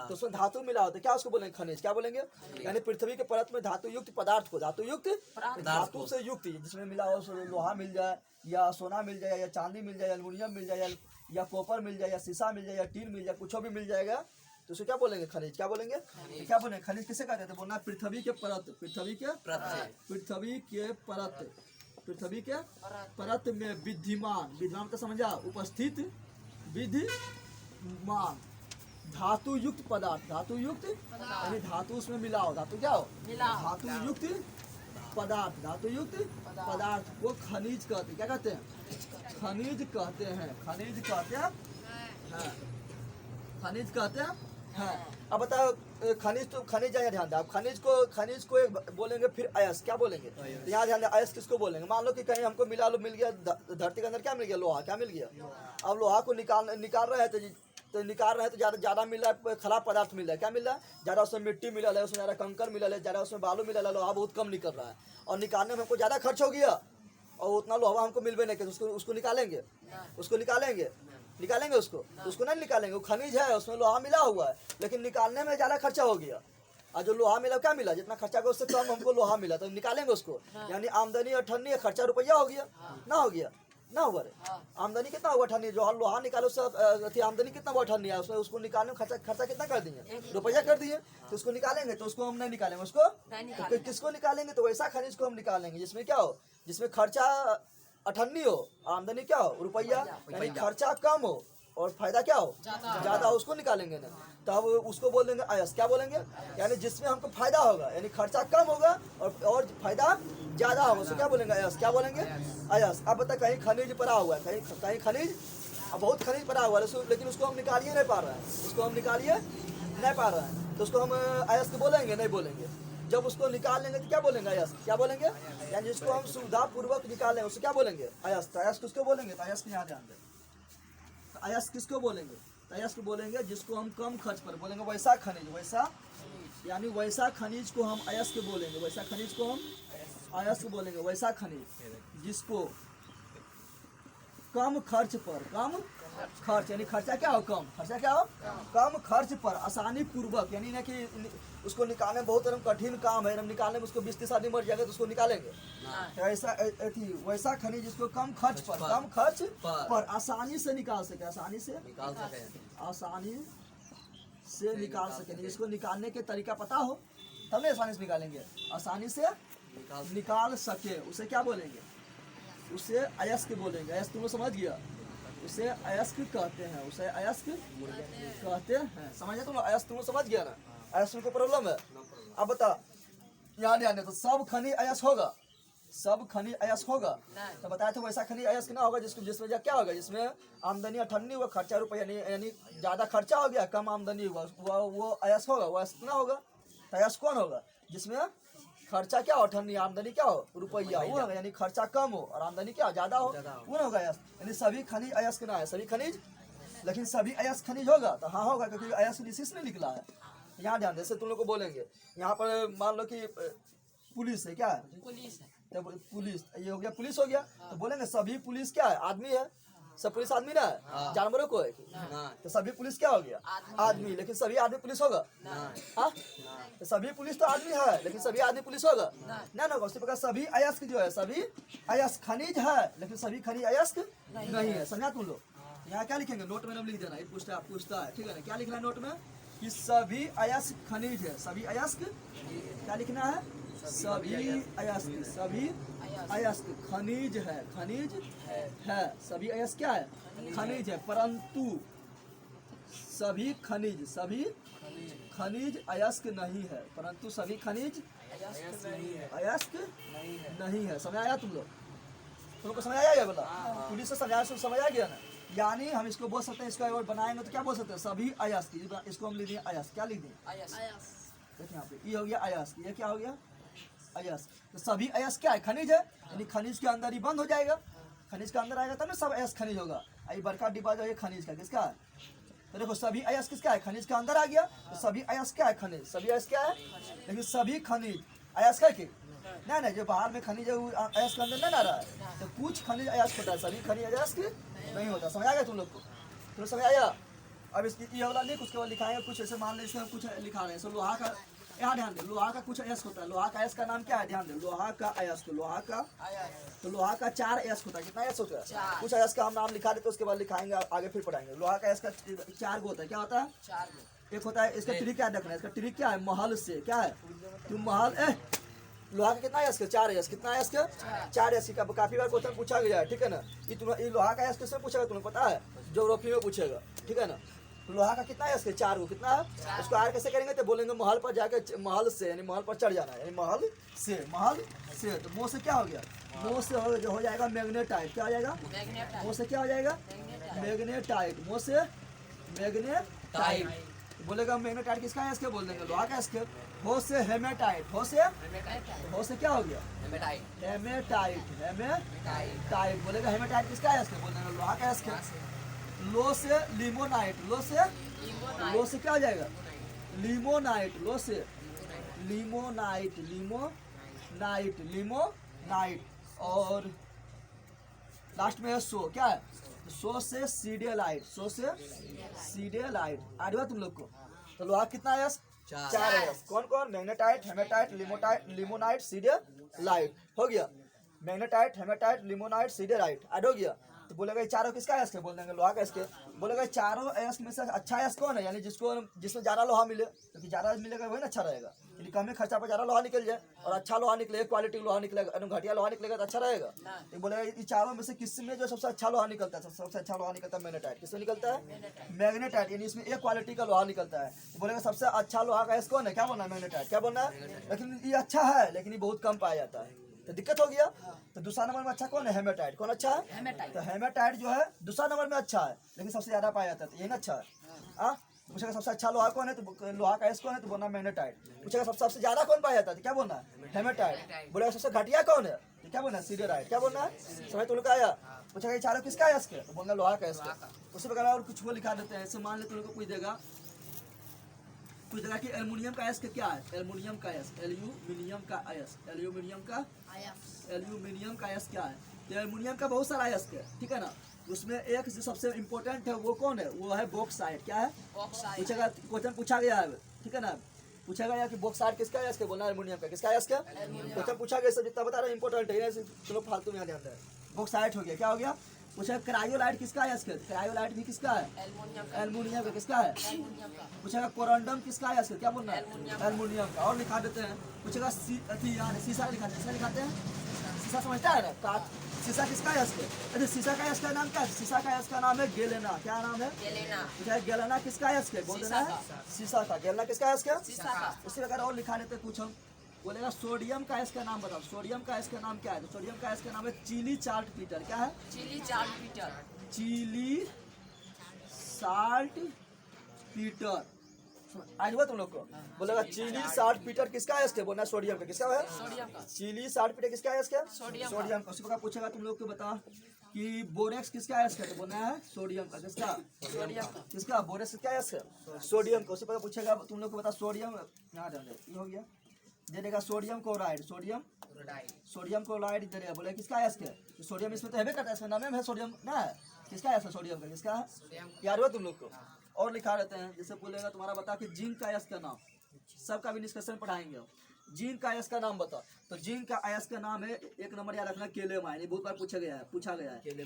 A: तो उसमें धातु मिला होता है, क्या उसको बोलेंगे, खनिज। क्या बोलेंगे, यानी पृथ्वी के परत में धातु युक्त पदार्थ को, धातु युक्त, धातु से युक्त जिसमें मिला हो, लोहा मिल जाए या सोना मिल जाए या चांदी मिल जाए या एल्युमिनियम मिल जाए या कॉपर मिल जाए या शीशा मिल जाए या टीन मिल जाए, कुछ भी मिल जाएगा, तो उसे क्या बोलेंगे, खनिज। क्या बोलेंगे, क्या बोलेंगे, खनिज किसे कहते हैं, बोलना पृथ्वी के परत, पृथ्वी के परत, पृथ्वी के परत में विद्यमान, विद्यमान का समझा, उपस्थित, विद्यमान धातु युक्त पदार्थ, धातु युक्त यानी धातु उसमें मिला हो, धातु क्या हो, धातु युक्त पदार्थ, धातु युक्त पदार्थ को खनिज कहते हैं। क्या कहते हैं, खनिज कहते हैं, खनिज कहते हैं, खनिज कहते हैं। अब बताओ, खनिज तो खनिज है, ध्यान दे आप, खनिज को एक बोलेंगे, फिर अयस्क। क्या बोलेंगे, तो यहाँ ध्यान दे, अयस्क किसको बोलेंगे, मान लो कि कहीं हमको मिल गया धरती के अंदर, क्या मिल गया, लोहा, क्या मिल गया। अब लोहा को निकाल रहे हैं, तो निकाल रहे हैं तो ज़्यादा मिल रहा है, खराब पदार्थ मिल रहा है, क्या मिल रहा है, ज़्यादा उसमें मिट्टी मिला है, उसमें ज़्यादा कंकर मिला है, ज़्यादा उसमें बालू मिला है, लोहा बहुत कम निकल रहा है, और निकालने में हमको ज़्यादा खर्च हो गया और उतना लोहा हमको मिलवे नहीं किया, उसको निकालेंगे, निकालेंगे उसको, तो उसको नहीं निकालेंगे, वो खनिज है, उसमें लोहा मिला हुआ है, लेकिन निकालने में ज़्यादा खर्चा हो गया, और जो लोहा मिला क्या मिला, जितना खर्चा किया उससे कम हमको लोहा मिला, तो निकालेंगे उसको, यानी आमदनी 98 खर्चा रुपया हो गया, ना हो गया, ना हुआ रे, आमदनी कितना हुआ 98, जो लोहा निकालो उससे आमदनी कितना हुआ 98, उसमें उसको निकालने में खर्चा कितना कर दिए, रुपया कर दिए, तो उसको निकालेंगे, तो उसको हम नहीं निकालेंगे, उसको तो किसको निकालेंगे, तो वैसा खनिज को हम निकालेंगे जिसमें क्या हो, जिसमें खर्चा 98 हो, आमदनी क्या हो, रुपया, यानी खर्चा कम हो और फायदा क्या हो, ज्यादा, उसको निकालेंगे ना, तब उसको बोल देंगे अयस्क। क्या बोलेंगे, यानी जिसमें हमको फायदा होगा, यानी खर्चा कम होगा और फायदा ज्यादा होगा, उसको क्या बोलेंगे, अयस्क। क्या बोलेंगे, अयस्क। अब बता, कहीं खनिज पड़ा हुआ है, कहीं खनिज, बहुत खनिज पड़ा हुआ है, लेकिन उसको हम निकालिए नहीं पा रहे हैं, उसको हम निकालिए नहीं पा रहे हैं, तो उसको हम अयस्क बोलेंगे, नहीं बोलेंगे। जब उसको निकाल लेंगे तो क्या बोलेंगे, अयस्क। क्या बोलेंगे, यानी जिसको हम सुविधा पूर्वक निकाल लेंगे, उसको क्या बोलेंगे, अयस्क। अयस्क किसको बोलेंगे, तो अयस्क यहाँ ध्यान दें, अयस्क किसको बोलेंगे, अयस्क बोलेंगे जिसको हम कम खर्च पर बोलेंगे, वैसा खनिज, वैसा यानी वैसा खनिज को हम अयस्क बोलेंगे, वैसा खनिज को हम अयस्क बोलेंगे, वैसा खनिज जिसको कम खर्च पर, कम खर्च यानी खर्चा क्या हो, कम, खर्चा क्या हो, कम खर्च पर आसानी पूर्वक, यानी ना कि उसको निकालने में बहुत कठिन काम है, निकालने में उसको 20-30 आदमी मर जाएगा तो उसको निकालेंगे, ऐसा वैसा खनिज जिसको कम खर्च पर आसानी से निकाल सके, आसानी से निकाल सके, जिसको निकालने के तरीका पता हो तब नहीं आसानी से निकालेंगे, आसानी से निकाल सके, उसे क्या बोलेंगे, उसे अयस्क बोलेंगे। अयस्क तुम लोग समझ गया, उसे अयस्क कहते हैं, उसे अयस्क कहते हैं, समझे तुम लोग, अयस्क तुम लोग समझ गया ना, अयस्क को प्रॉब्लम है। अब बता, यहाँ ध्यान दे, तो सब खनिज अयस्क होगा, सब खनिज अयस्क होगा, तो बताया था वैसा खनिज अयस्क ना होगा जिसमें क्या होगा, जिसमें आमदनी 98 हुआ, खर्चा रुपया यानी ज्यादा खर्चा हो गया, कम आमदनी हुआ, वो अयस्क होगा, वो अयस्क ना होगा, तो अयस्क कौन होगा, जिसमें खर्चा क्या हो 98, आमदनी क्या हो रुपया, वो होगा, यानी खर्चा कम हो और आमदनी क्या ज्यादा हो, वो होगा अयस्क। यानी सभी खनिज अयस्क ना है, सभी खनिज, लेकिन सभी अयस्क खनिज होगा, तो हाँ होगा, क्योंकि अयस्क इसी से निकला है। यहाँ ध्यान जैसे तुम लोग को बोलेंगे, यहाँ पर मान लो कि पुलिस है, क्या है, तो पुलिस, ये हो गया, पुलिस हो गया, तो बोलेंगे सभी पुलिस क्या है, आदमी है, सब पुलिस आदमी ना है, जानवरों को है, तो सभी पुलिस क्या हो गया, आदमी, लेकिन सभी आदमी पुलिस होगा, तो सभी पुलिस तो आदमी है, लेकिन सभी आदमी पुलिस होगा ना, होगा। उसी प्रकार सभी अयस्क जो है, सभी अयस्क खनिज है, लेकिन सभी खनिज अयस्क नहीं है, समझा तुम लोग। यहाँ क्या लिखेंगे, नोट में लिख देना, पूछता है, ठीक है ना, क्या लिखना है नोट में, कि सभी अयस्क खनिज है, सभी अयस्क, क्या लिखना है, सभी अयस्क, सभी अयस्क खनिज है, खनिज है, सभी अयस्क क्या है, खनिज है, परंतु सभी खनिज अयस्क नहीं है, परंतु सभी खनिज अयस्क नहीं है। समझ आया तुम लोग को समझ आया गया, बोला पुलिस से समझ आ गया ना। यानी हम इसको बोल सकते हैं, इसको अगर बनाएंगे तो क्या बोल सकते हैं, सभी अयस्क, इसको हम लिख दें अयस्क, क्या लिख दें, देखिए यहाँ पे ये हो गया अयस्क, ये क्या हो गया अयस्क, तो सभी अयस्क क्या है, खनिज है, यानी खनिज के अंदर ही बंद हो जाएगा, खनिज के अंदर आएगा तब ना सब अयस्क खनिज होगा। ये बड़का डिब्बा जो है खनिज का, किसका है, तो देखो सभी अयस्क किसका है, खनिज के अंदर आ गया, तो सभी अयस्क क्या है, खनिज, सभी अयस्क क्या है, लेकिन सभी खनिज अयस्क है कि नहीं, जो बाहर में खनिज है वो अयस्क के अंदर नहीं आ रहा है, तो कुछ खनिज अयस्क होता है, सभी खनिज अयस्क नहीं होता। समझ आ गया तुम लोग को? तुम समझ आया? अब इसकी ये वाला लिख, उसके बाद लिखाएंगे कुछ ऐसे, मान लो इसमें कुछ लिखा रहे हैं। सो लोहा का, यहाँ ध्यान दे, लोहा का कुछ अयस्क होता है। लोहा का अयस्क का नाम क्या है? ध्यान दे, लोहा का अयस्क, लोहा का, तो लोहा का 4 अयस्क होता है। कितना अयस्क होता है? कुछ अयस्क का हम नाम लिखा देते, उसके बाद लिखाएंगे, आगे फिर पढ़ाएंगे। लोहा का अयस्क का 4 गो होता है। क्या होता है? एक होता है, इसका ट्रिक क्या देखना है, इसका ट्रिक क्या है? महल से, क्या है? तुम महल, लोहा का कितना अयस्क? 4 अयस्क। कितना अयस्क? 4 अयस्क का काफी बार क्वेश्चन पूछा गया है, ठीक है ना? ये लोहा का अयस्क किससे पूछेगा तुम्हें पता है? ज्योग्राफी में पूछेगा, ठीक है ना? तो लोहा का कितना अयस्क है? 4 गो। कितना है? उसको आर कैसे करेंगे? तो बोलेंगे महल पर जाके, महल से यानी महल पर चढ़ जाना है, यानी महल से, महल से। तो मोह से क्या हो गया? मोह से हो जाएगा मैग्नेटाइट। क्या हो जाएगा? मोह से क्या हो जाएगा? मैग्नेटाइट। मोह से मैग्नेटाइट। बोलेगा मैग्नेटाइट किसका अयस्क है? बोल देंगे लोहा का अयस्क है। हो से हेमेटाइट। हो से क्या हो गया? हेमेटाइट। हेमेटाइट बोलेगा हेमेटाइट किसका अयस्क है? बोल देंगे लोहा का अयस्क है। लो से लिमोनाइट। लो से क्या हो जाएगा? लिमोनाइट। लो से लिमोनाइट। लिमोनाइट। और लास्ट में है सो। क्या है? सो से सीडेलाइट। सो से सीडेलाइट। आ रहा तुम लोग को? तो लोहा कितना है? 4 है। कौन कौन? Magnetite, hematite, limonite, siderite. हो गया। Magnetite, hematite, limonite, siderite. Add हो गया। तो बोलेगा ये चारों किसका अयस्क है? बोल देंगे लोहा का अयस्क है। बोलेगा चारों अयस्क में से अच्छा अयस्क कौन है? यानी जिसमें ज्यादा लोहा मिले, क्योंकि ज्यादा मिलेगा वही ना अच्छा रहेगा। यदि कम खर्चा पर ज्यादा लोहा निकल जाए और अच्छा लोहा निकले, क्वालिटी लोहा निकलेगा, घटिया लोहा निकलेगा तो अच्छा रहेगा। तो बोलेगा ये चारों में से किसमें जो सबसे अच्छा लोहा निकलता है? सबसे अच्छा लोहा निकलता है मैग्नेटाइट। किसमें निकलता है? मैग्नेटाइट। यानी इसमें एक क्वालिटी का लोहा निकलता है। तो बोलेगा सबसे अच्छा लोहा का अयस्क कौन है? क्या बोलना है? मैग्नेटाइट। क्या बोलना है? लेकिन ये अच्छा है, लेकिन ये बहुत कम पाया जाता है, तो दिक्कत हो गया। तो दूसरा नंबर में अच्छा कौन है? हेमेटाइट। कौन अच्छा है? तो हेमेटाइट जो है दूसरा नंबर में अच्छा है, लेकिन सबसे ज्यादा पाया जाता है, तो यही ना अच्छा है। पूछेगा सबसे अच्छा लोहा कौन है? तो लोहा का अयस्क कौन है? तो बोलना मैग्नेटाइट। पूछेगा सबसे ज्यादा कौन पाया जाता है? तो क्या बोलना है? हेमेटाइट। बोलेगा सबसे घटिया कौन है? तो क्या बोलना है? सीडेराइट। क्या बोलना है? समझ तुम लोग का आया? पूछेगा ये चारों किसका अयस्क है? तो बोलना लोहा का अयस्क है। उसी प्रकार और कुछ वो लिखा देते हैं। ऐसे मान ले तुम लोग को पूछ देगा कि एल्युमिनियम का अयस्क क्या है? एल्युमिनियम का अयस्क, एल्यूमिनियम का अयस्क, एल्यूमिनियम का अयस्क क्या है? तो एल्युमिनियम का बहुत सारा अयस्क है, ठीक है ना? उसमें एक जो सबसे इम्पोर्टेंट है वो कौन है? वो है बॉक्साइट। क्या है? पूछेगा, क्वेश्चन पूछा गया है, ठीक है ना? पूछेगा यार कि बॉक्साइट किसका अयस्क है? बोलना एल्युमिनियम का। किसका अयस्क है? क्वेश्चन पूछा गया, सब जितना बता रहा है इंपॉर्टेंट है, चलो फालतू में यहाँ ध्यान दें। बॉक्साइट हो गया। क्या हो गया? पूछा क्रायोलाइट किसका अयस्क है? क्रायोलाइट भी किसका है? एल्युमिनियम का। किसका है? पूछेगा कोरंडम किसका अयस्क है? क्या बोलना है? एल्युमिनियम का। और लिखा देते हैं। पूछेगा शीशा लिखाते हैं। लिखाते हैं शीशा, समझता है ना? कांच। शीशा किसका अयस्क है? अरे शीशा का अयस्क का नाम क्या है? शीशा का अयस्क का नाम है गेलेना। क्या नाम है? पूछा गेलेना किसका अयस्क है? बोल देना है शीशा का। गेलेना किसका अयस्क है? इसी प्रकार और लिखा देते कुछ हम। बोलेगा सोडियम का अयस्क का नाम बताओ। सोडियम का अयस्क का नाम क्या है? तो सोडियम का अयस्क का नाम है चिली साल्ट पीटर। क्या है? Chile saltpetre. आज हुआ तुम लोग को? बोलेगा चिली साल्ट पीटर किसका अयस्क है? बोलना सोडियम का। किसका है? चिली साल्ट पीटर किसका अयस्क है? सोडियम का। उसी प्रकार पूछेगा तुम लोग को बता कि बोरेक्स किसका अयस्क है? तो बोलना है सोडियम का। किसका? बोरेक्स किसका अयस्क है? सोडियम का। उसी प्रकार पूछेगा तुम लोग को बता सोडियम, यहाँ ये हो गया, दे देगा सोडियम क्लोराइड। सोडियम क्लोराइड दे देगा। बोले किसका अयस्क है? तो सोडियम इसमें तो है करता है, इसमें नाम है सोडियम ना है। किसका अयस्क है? सोडियम का। किसका है? याद हुआ तुम लोग को? और लिखा रहते हैं, जैसे बोलेगा तुम्हारा बता कि जिंक का अयस्क का नाम, सबका भी निष्कर्षण पढ़ाएंगे। जिंक का अयस्क का नाम बता। तो जिंक का अयस्क का नाम है, एक नंबर याद रखना, केलेमाइन। बहुत बार पूछा गया है। तो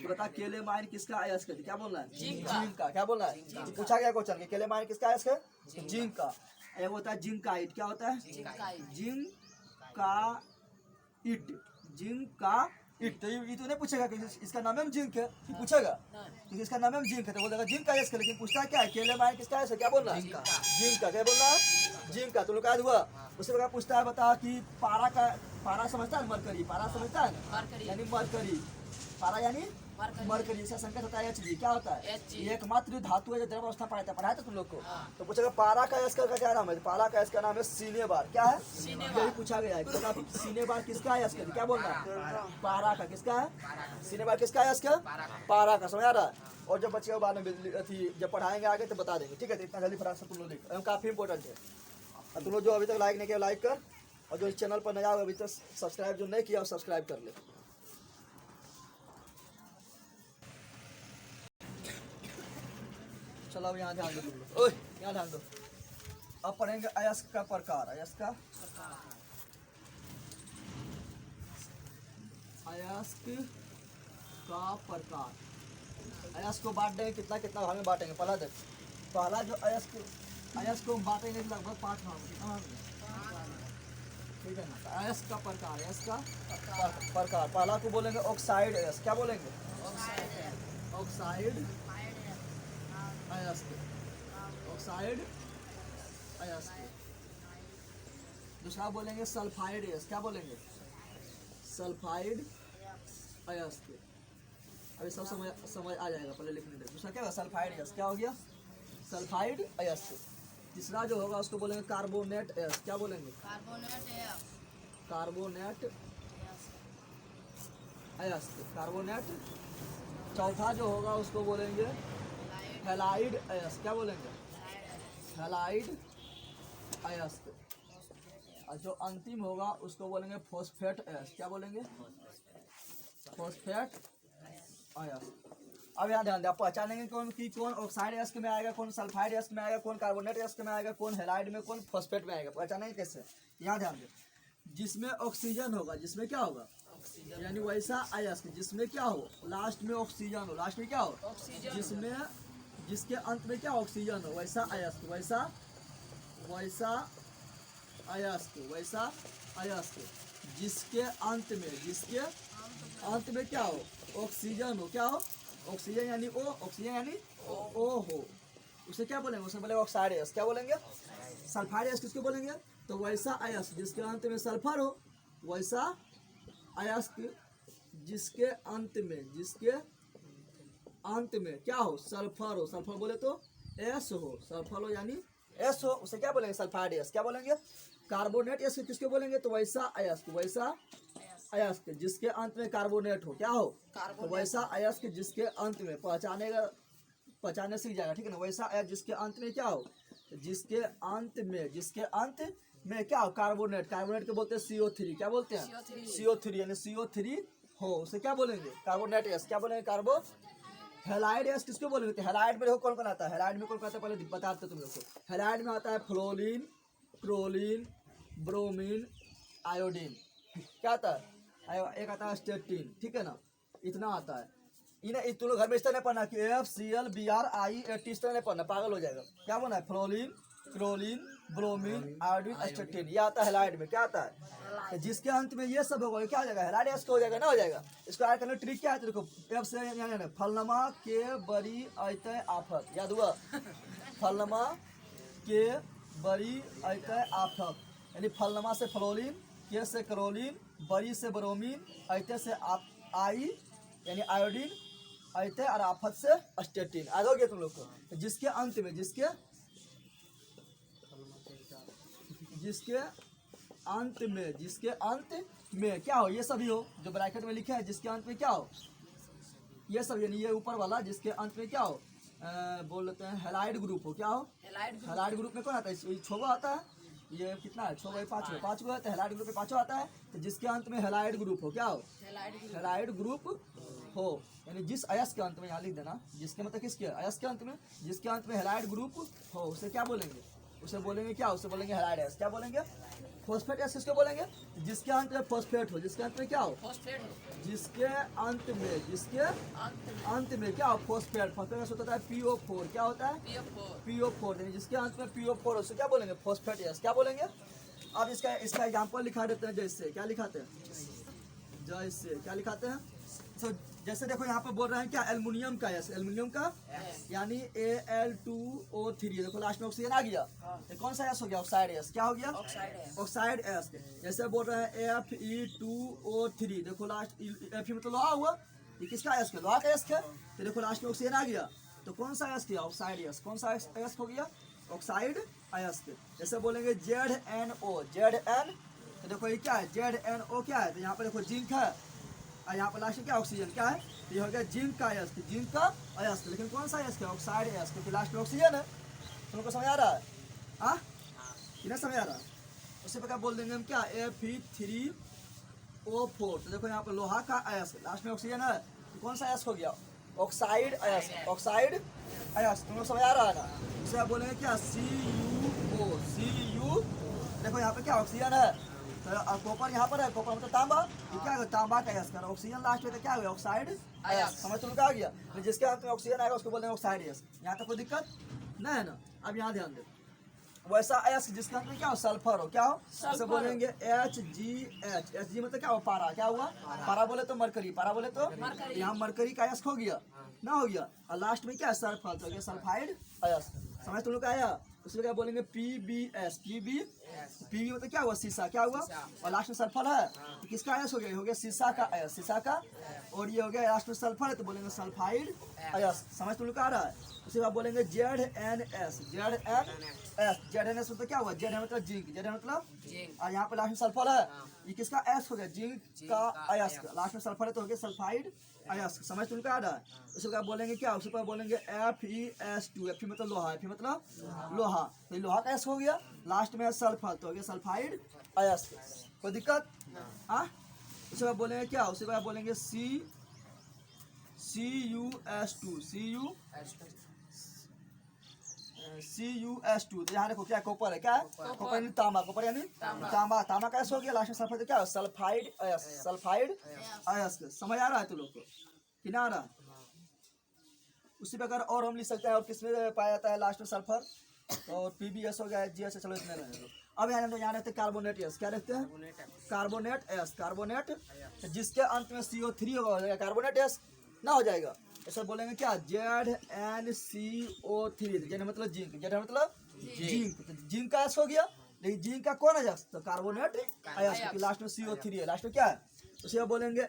A: बता केलेमाइन किसका अयस्क है? क्या बोलना है? जिंक का। क्या बोलना है? पूछा गया क्वेश्चन कि केलेमाइन किसका अयस्क है? जिंक का। एक होता है जिंकाइट। क्या होता है? जिंक। तो ये तो नहीं पूछेगा कि इसका नाम है जिंक है, पूछेगा कि इसका नाम है जिंक है, तो बोलेगा जिंक का अयस्क है। लेकिन पूछता क्या है? केलेमाइन किसका अयस्क है? क्या बोलना है? जिंक का। क्या बोलना है? जिंक का। तो लोग याद हुआ? उससे बता पूछता है, बता कि पारा समझता है? मरकरी। पारा समझता है? यानी मरकरी। पारा यानी मरकरी। इसका संकेत होता है Hg। क्या होता है? एकमात्र धातु है जो द्रव अवस्था पढ़ाया था। पढ़ाया था तुम लोग को? तो पूछेगा पारा का अयस्क का क्या नाम है? पारा का अयस्क का नाम है सीने बार। क्या है? यही पूछा गया है। सीने बार किसका अयस्क है? क्या बोलना है? पारा का। किसका है? सीने बार किसका अयस्क है? पारा का। समझ आ रहा है? और जब बच्चे बाद में जब पढ़ाएंगे आगे तो बता देंगे, ठीक है? तो इतना जल्दी फटाक से तुम लोग लिख, काफी इंपॉर्टेंट है। तुम लोग जो अभी तक लाइक नहीं किया लाइक कर, और जो इस चैनल पर नया अभी तक सब्सक्राइब जो नहीं किया सब्सक्राइब कर ले। चलो अब यहाँ ध्यान दो तुम लोग, ओए यहाँ ध्यान दो। अब पढ़ेंगे अयस्क का प्रकार। अयस्क का प्रकार। अयस्क को बांट देंगे कितना कितना भाग में बांटेंगे। पहला देख, पहला जो अयस्क को बांटेंगे लगभग 5 भाग में। कितना भाग में? ठीक है ना। तो अयस्क का प्रकार, अयस्क का प्रकार। पहला को बोलेंगे ऑक्साइड अयस्क। क्या बोलेंगे? ऑक्साइड अयस्क। ऑक्साइड अयस्क। दूसरा बोलेंगे सल्फाइड अयस्क। क्या बोलेंगे? सल्फाइड अयस्क। अभी सब समझ आ जाएगा, पहले लिखने दे। दूसरा क्या होगा? सल्फाइड अयस्क। क्या हो गया? सल्फाइड अयस्क। तीसरा जो होगा उसको बोलेंगे कार्बोनेट अयस्क। क्या बोलेंगे? कार्बोनेट अयस्क। कार्बोनेट। चौथा जो होगा उसको बोलेंगे हैलाइड अयस्क। क्या बोलेंगे? हैलाइड अयस्क। और जो अंतिम होगा उसको बोलेंगे फॉस्फेट अयस्क। क्या बोलेंगे? फॉस्फेट अयस्क। अब यहाँ ध्यान दें, आप पहचानेंगे कौन ऑक्साइड अयस्क में आएगा, कौन सल्फाइड अयस्क में आएगा, कौन कार्बोनेट अयस्क में आएगा, कौन हैलाइड में, कौन फॉस्फेट में आएगा। पहचानेंगे कैसे? यहाँ ध्यान दें, जिसमें ऑक्सीजन होगा, जिसमें क्या होगा? यानी वैसा अयस्क जिसमें क्या हो? लास्ट में ऑक्सीजन हो। लास्ट में क्या हो? जिसमें जिसके अंत में क्या ऑक्सीजन हो, वैसा अयस्क। वैसा अयस्क जिसके अंत में क्या हो? ऑक्सीजन हो। क्या हो? ऑक्सीजन यानी ओ। ऑक्सीजन यानी ओ हो, उसे क्या बोलेंगे? उसे बोलेंगे ऑक्साइड अयस्क। क्या बोलेंगे? सल्फाइड अयस्क किसको बोलेंगे? तो वैसा अयस्क जिसके अंत में सल्फर हो, वैसा अयस्क जिसके अंत में क्या हो? सल्फर हो। सल्फर बोले तो एस हो। सल्फर हो यानी एस हो, उसे क्या बोलेंगे? सल्फाइड अयस्क। क्या बोलेंगे? कार्बोनेट अयस्क किसको बोलेंगे? तो वैसा अयस्क जिसके अंत में कार्बोनेट हो। क्या हो? तो वैसा अयस्क जिसके अंत में, पहचाने सीख जाएगा, ठीक है ना। वैसा अयस्क जिसके अंत में क्या हो? जिसके अंत में क्या हो? कार्बोनेट। कार्बोनेट को बोलते हैं CO3। क्या बोलते हैं? CO3 यानी CO3 हो, उसे क्या बोलेंगे? कार्बोनेट अयस्क। क्या बोलेंगे? कार्बो। हैलाइड अयस्क किसको बोलेंगे? तो हैलाइड में देखो कौन कौन आता है। हैलाइड में कौन कौन आता है पहले बताते तुम लोग को। हैलाइड में आता है फ्लोरीन, क्लोरीन, ब्रोमीन, आयोडीन। क्या आता है? एक आता है स्टेटिन। ठीक है ना, इतना आता है। इन्हें तुम लोग घर में इस तरह नहीं पढ़ना कि FCl Br I AT, इस तरह नहीं पढ़ना, पागल हो जाएगा। क्या बोलना है? Fluorine, chlorine, bromine, iodine, statin. ये आता है हैलाइड में। क्या आता है? तो जिसके अंत में ये सब होगा, क्या हो जाएगा? हैलाइड अयस्क हो जाएगा ना, हो जाएगा। इसको याद करने ट्रिक क्या है? तो देखो, F से फलनमा के बड़ी अतः आफत। याद हुआ? फलनमा के बड़ी अतः आफत, यानी फलनमा से फ्लोरीन, के से क्लोरीन, बड़ी से ब्रोमीन, अतः से आई यानी आयोडीन, अतः और आफत से स्टेटिन। याद हो गया तुम लोग को? तो जिसके अंत में क्या हो? ये सभी हो जो ब्रैकेट में लिखा है। जिसके अंत में क्या हो? ये सब, यानी ये ऊपर वाला जिसके अंत में क्या हो? बोल लेते हैं हैलाइड ग्रुप हो। क्या हो? हैलाइड ग्रुप में कौन आता है? ये 6 आता है। ये कितना है? 6 बाई 5 है। तो हैलाइड ग्रुप में 5 आता है। तो जिसके अंत में हैलाइड ग्रुप हो, क्या हो? हैलाइड ग्रुप हो, यानी जिस अयस्क के अंत में, यहाँ लिख देना, जिसके मतलब किसके? अयस्क के अंत में, जिसके अंत में हैलाइड ग्रुप हो, उसे क्या बोलेंगे? उसे बोलेंगे क्या? उसे बोलेंगे हैलाइड अयस्क। क्या बोलेंगे? फॉस्फेट अयस्क किसको बोलेंगे? जिसके अंत में फॉस्फेट हो। जिसके अंत में क्या हो? जिसके अंत में क्या हो? फॉस्फेट। फॉस्फेट होता है PO4। क्या होता है? PO4, यानी जिसके अंत में PO4 उसे क्या बोलेंगे? फॉस्फेट अयस्क। क्या बोलेंगे? अब इसका एग्जांपल लिखा देते हैं। जैसे क्या लिखाते हैं? जैसे क्या लिखाते हैं? तो जैसे देखो यहाँ पे बोल रहे हैं क्या? एल्युमिनियम का अयस्क। एल्युमिनियम का यानी Al2O3। देखो लास्ट में ऑक्सीजन आ गया। ये कौन सा अयस्क हो गया? ऑक्साइड अयस्क। क्या हो गया? ऑक्साइड अयस्क। जैसे बोल रहे हैं Fe2O3। देखो लास्ट Fe मतलब लोहा हुआ। ये किसका अयस्क है? लोहा का अयस्क है। तो देखो लास्ट में ऑक्सीजन आ गया, तो कौन सा अयस्क है? ऑक्साइड अयस्क। कौन सा अयस्क हो गया? ऑक्साइड अयस्क। जैसे बोलेंगे ZnO। ZN, तो देखो ये क्या है? ZnO क्या है? तो यहाँ पर देखो जिंक है, और यहाँ पर लास्ट में क्या? ऑक्सीजन। क्या है? ये हो गया जिंक का अयस्क। जिंक का अयस्क। लेकिन कौन सा अयस्क है? ऑक्साइड अयस्क, क्योंकि लास्ट में ऑक्सीजन है। तुमको समझ आ रहा है? हाँ, कितना समझ आ रहा है? उससे प्रकार बोल देंगे हम क्या? Fe3O4। तो देखो यहाँ पर लोहा का अयस्क, लास्ट में ऑक्सीजन है, तो कौन सा अयस्क हो गया? ऑक्साइड अयस्क, ऑक्साइड अयस्क। तुम लोग समझ आ रहा है ना? इसे आप बोलेंगे क्या, CuO, Cu। देखो यहाँ पे क्या ऑक्सीजन है, तो कॉपर यहाँ पर है, कॉपर मतलब तांबा, ये क्या है, तांबा का अयस्क। ऑक्सीजन लास्ट में तो क्या हुआ, ऑक्साइड अयस्क। समझ तुम लोग आ गया? तो जिसके अंत में ऑक्सीजन आएगा उसको बोलेंगे ऑक्साइड अयस्क। यहाँ तक कोई दिक्कत नहीं है ना? अब यहाँ ध्यान दे, वैसा अयस्क जिसका अंत में क्या हो, सल्फर हो, क्या हो, जैसे बोलेंगे HgH। Hg मतलब क्या हो, पारा। क्या हुआ, पारा बोले तो मरकरी, पारा बोले तो यहाँ मरकरी का अयस्क हो गया ना, हो गया। और लास्ट में क्या है, सल्फर, तो हो गया सल्फाइड अयस्क। समझ तुम लोग का आया? उसमें क्या बोलेंगे, PbS, Pb मतलब क्या हुआ, शीशा। क्या हुआ, और लास्ट में सल्फर है तो किसका अयस्क हो गया, हो गया शीशा का अयस्क, शीशा का। और ये हो गया लास्ट में सल्फर है तो बोलेंगे सल्फाइड अयस्क। समझ तुम लोग का आ रहा है? उसके बाद बोलेंगे ZnS, ZnS मतलब क्या हुआ, Z है मतलब जिंक, Z है मतलब, और यहाँ पे लास्ट में सल्फर है, ये किसका अयस्क हो गया, जिंक का अयस्क। लास्ट में सल्फर है तो हो गया सल्फाइड अयस्क। समझ तुम क्या आ रहा है? उसके बाद बोलेंगे क्या, उसके बाद बोलेंगे FeS2, Fe मतलब लोहा, Fe मतलब लोहा, तो लोहा का अयस्क हो गया। लास्ट में सल्फर तो हो गया सल्फाइड अयस्क। कोई दिक्कत? हाँ। उसके बाद बोलेंगे क्या, उसके बाद बोलेंगे CuS2, तो यहाँ देखो क्या, कॉपर है, क्या है, कॉपर यानी तांबा, कॉपर यानी तांबा, तांबा का अयस्क हो गया। लास्ट में सल्फर तो क्या है, सल्फाइड अयस्क, सल्फाइड अयस्क। समझ आ रहा है तुम लोग को कि ना आ रहा? उसी प्रकार और हम लिख सकते हैं, और किसमें पाया जाता है लास्ट में सल्फर, और PbS हो गया, GS। चलो इसमें रहने दो। अब यहाँ रखते हैं कार्बोनेट अयस्क। क्या रखते हैं, कार्बोनेट अयस्क, कार्बोनेट जिसके अंत में CO3 होगा, हो जाएगा कार्बोनेट अयस्क ना, हो जाएगा। ऐसा बोलेंगे क्या, ZnCO3, जेड मतलब जिंक, जेड मतलब जिंक, तो जिंक का अयस्क हो गया। लेकिन जिंक का कौन अयस्क, तो कार्बोनेट अयस्क, लास्ट में CO3 है, लास्ट में क्या है, उसे आप बोलेंगे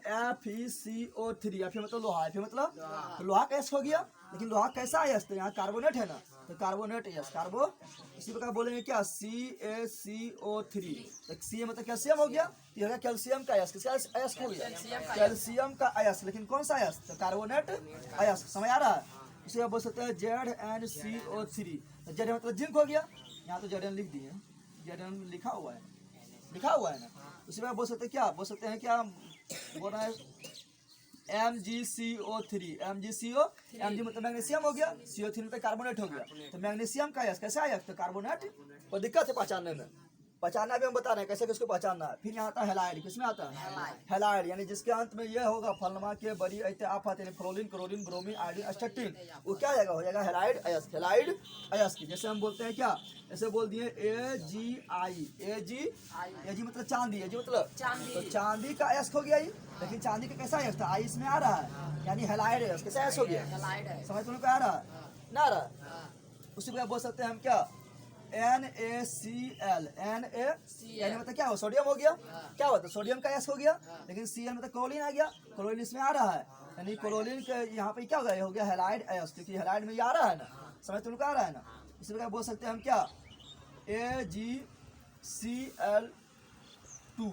A: FeCO3, Fe मतलब लोहा, Fe मतलब तो लोहा का अयस्क हो गया। लेकिन लोहा कैसा अयस्क, तो यहाँ कार्बोनेट है ना, तो कार्बोनेट अयस्क, कार्बो। इसी प्रकार बोलेंगे क्या, CaCO3, तो C मतलब कैल्शियम हो गया, तो ये हो गया कैल्शियम का अयस्क। किसका अयस्क हो गया, कैल्शियम का अयस्क। लेकिन कौन सा अयस्क, तो कार्बोनेट अयस्क। समझ आ रहा है? इसे आप बोल सकते हैं ZnCO3, तो Z मतलब जिंक हो गया। यहाँ तो Zn लिख दिए, Zn लिखा हुआ है, लिखा हुआ है ना। उसी में बोल सकते हैं क्या, बोल सकते हैं क्या, बोल रहा है MgCO3, Mg मतलब मैग्नीशियम हो गया, CO3 मतलब कार्बोनेट हो गया, तो मैग्नीशियम का अयस्क कैसा आया, तो कार्बोनेट। और दिक्कत है पहचानने में, पहचानना भी हम बता रहे हैं कैसे किसको पहचानना है। फिर यहाँ आता है हेलाइड, किसमें आता है, हेलाइड यानी जिसके अंत में ये होगा, फलमा के बड़ी ऐसे आफत यानी फ्लोरीन, क्लोरीन, ब्रोमीन, आयोडीन, एस्टेटिन, वो क्या जाएगा, हो जाएगा हेलाइड अयस्क, हेलाइड अयस्क। जैसे हम बोलते हैं क्या, ऐसे बोल दिए Ag मतलब चांदी, Ag मतलब तो चांदी का अयस्क हो गया। लेकिन चांदी का कैसा अयस्क था, आई इसमें आ रहा है, यानी हेलाइड अयस्क। कैसा अयस्क हो गया, समझ तुम लोग को आ रहा है ना, आ रहा है? उसी को बोल सकते हैं हम क्या, NaCl, यानी मतलब क्या हो, सोडियम हो गया। क्या होता है, सोडियम का अयस्क हो गया। लेकिन Cl मतलब क्लोरीन आ गया, क्लोरीन इसमें आ रहा है, यानी क्लोरीन के यहाँ पे क्या हो गया, हो गया हेलाइड अयस्क, क्योंकि हेलाइड में ये आ रहा है ना। समझ तुम लोग आ रहा है ना? इसी प्रकार बोल सकते हैं हम क्या, AgCl2,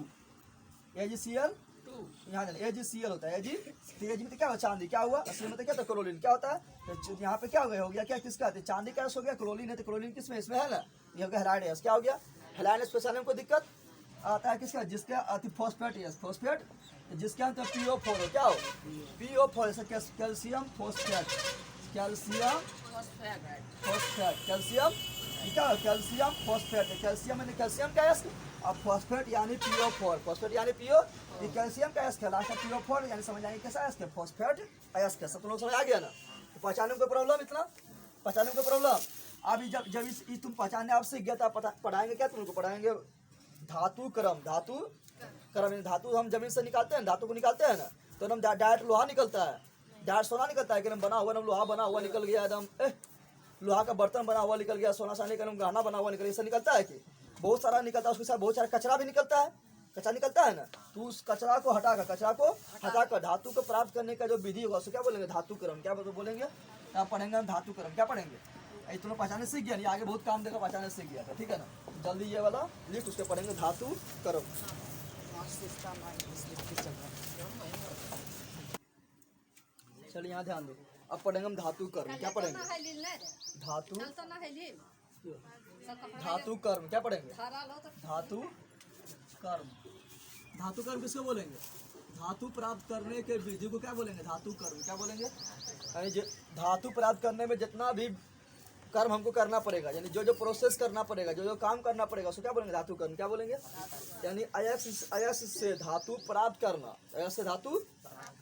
A: यहाँ AgCl होता है, Ag में क्या हुआ, चांदी। क्या हुआ, असली में क्या था, क्लोरीन। क्या होता है, तो यहाँ पे क्या हो गया, हो गया क्या, किसका, तो चांदी का हो गया, क्लोरीन है, तो क्लोरीन किसमें, इसमें है ना, ये हो गया हेलाइड अयस्क। क्या हो गया, हेलाइड अयस्क पहचानने में कोई दिक्कत आता है किसका, जिसका अति फॉस्फेट अयस्क, फॉस्फेट जिसके अंत PO4 हो, क्या हो, PO4, जैसे calcium phosphate, calcium phosphate, calcium, क्या हो, कैल्शियम फॉस्फेट, कैल्शियम यानी कैल्शियम का अयस्क, अब फॉस्फेट यानी PO4, फॉस्फेट यानी ये कैल्शियम का अयस्क है, लास्ट में PO4 यानी समझ आएंगे कैसा अयस्क है, फॉस्फेट अयस्क है। सब तुम लोग समझ आ गया ना? तो पहचानने में कोई प्रॉब्लम, इतना पहचानने में कोई प्रॉब्लम। अब जब इस तुम पहचानने आपसे गया था, पढ़ाएंगे क्या, तुम लोग को पढ़ाएंगे धातु क्रम, धातु क्रम। धातु हम जमीन से निकालते हैं, धातु को निकालते हैं ना, तो हम डायरेक्ट लोहा निकलता है, डायरेक्ट सोना निकलता है कि बना हुआ, लोहा बना हुआ निकल गया एकदम, लोहा का बर्तन बना हुआ निकल गया, सोना सा निकल, गहना बना हुआ निकल गया, ऐसा निकलता है कि बहुत सारा निकलता है। उसके साथ बहुत सारा कचरा भी निकलता है, कचरा निकलता है ना, तो उस कचरा को हटाकर धातु को प्राप्त करने का जो विधि होगा उसको क्या बोलेंगे, धातु क्रम। क्या बोलेंगे, यहाँ पढ़ेंगे हम धातु क्रम। क्या पढ़ेंगे, तुम लोग पहचाने सीख गया, नहीं आगे बहुत काम देगा, पहचाने सीख गया था, ठीक है ना। जल्दी ये वाला लिख, उसके पढ़ेंगे धातु क्रम। चलिए यहाँ ध्यान दो, अब पढ़ेंगे हम धातु कर्म। क्या पढ़ेंगे, धातु कर्म। क्या पढ़ेंगे, धातु कर्म। धातु कर्म किसको बोलेंगे, धातु प्राप्त करने के विधि को क्या बोलेंगे? धातु कर्म। क्या बोलेंगे? यानी धातु प्राप्त करने में जितना भी कर्म हमको करना पड़ेगा, यानी जो जो प्रोसेस करना पड़ेगा, जो जो काम करना पड़ेगा, उसको क्या बोलेंगे? धातु कर्म। क्या बोलेंगे? यानी अयस्क से धातु प्राप्त करना, अयस्क से धातु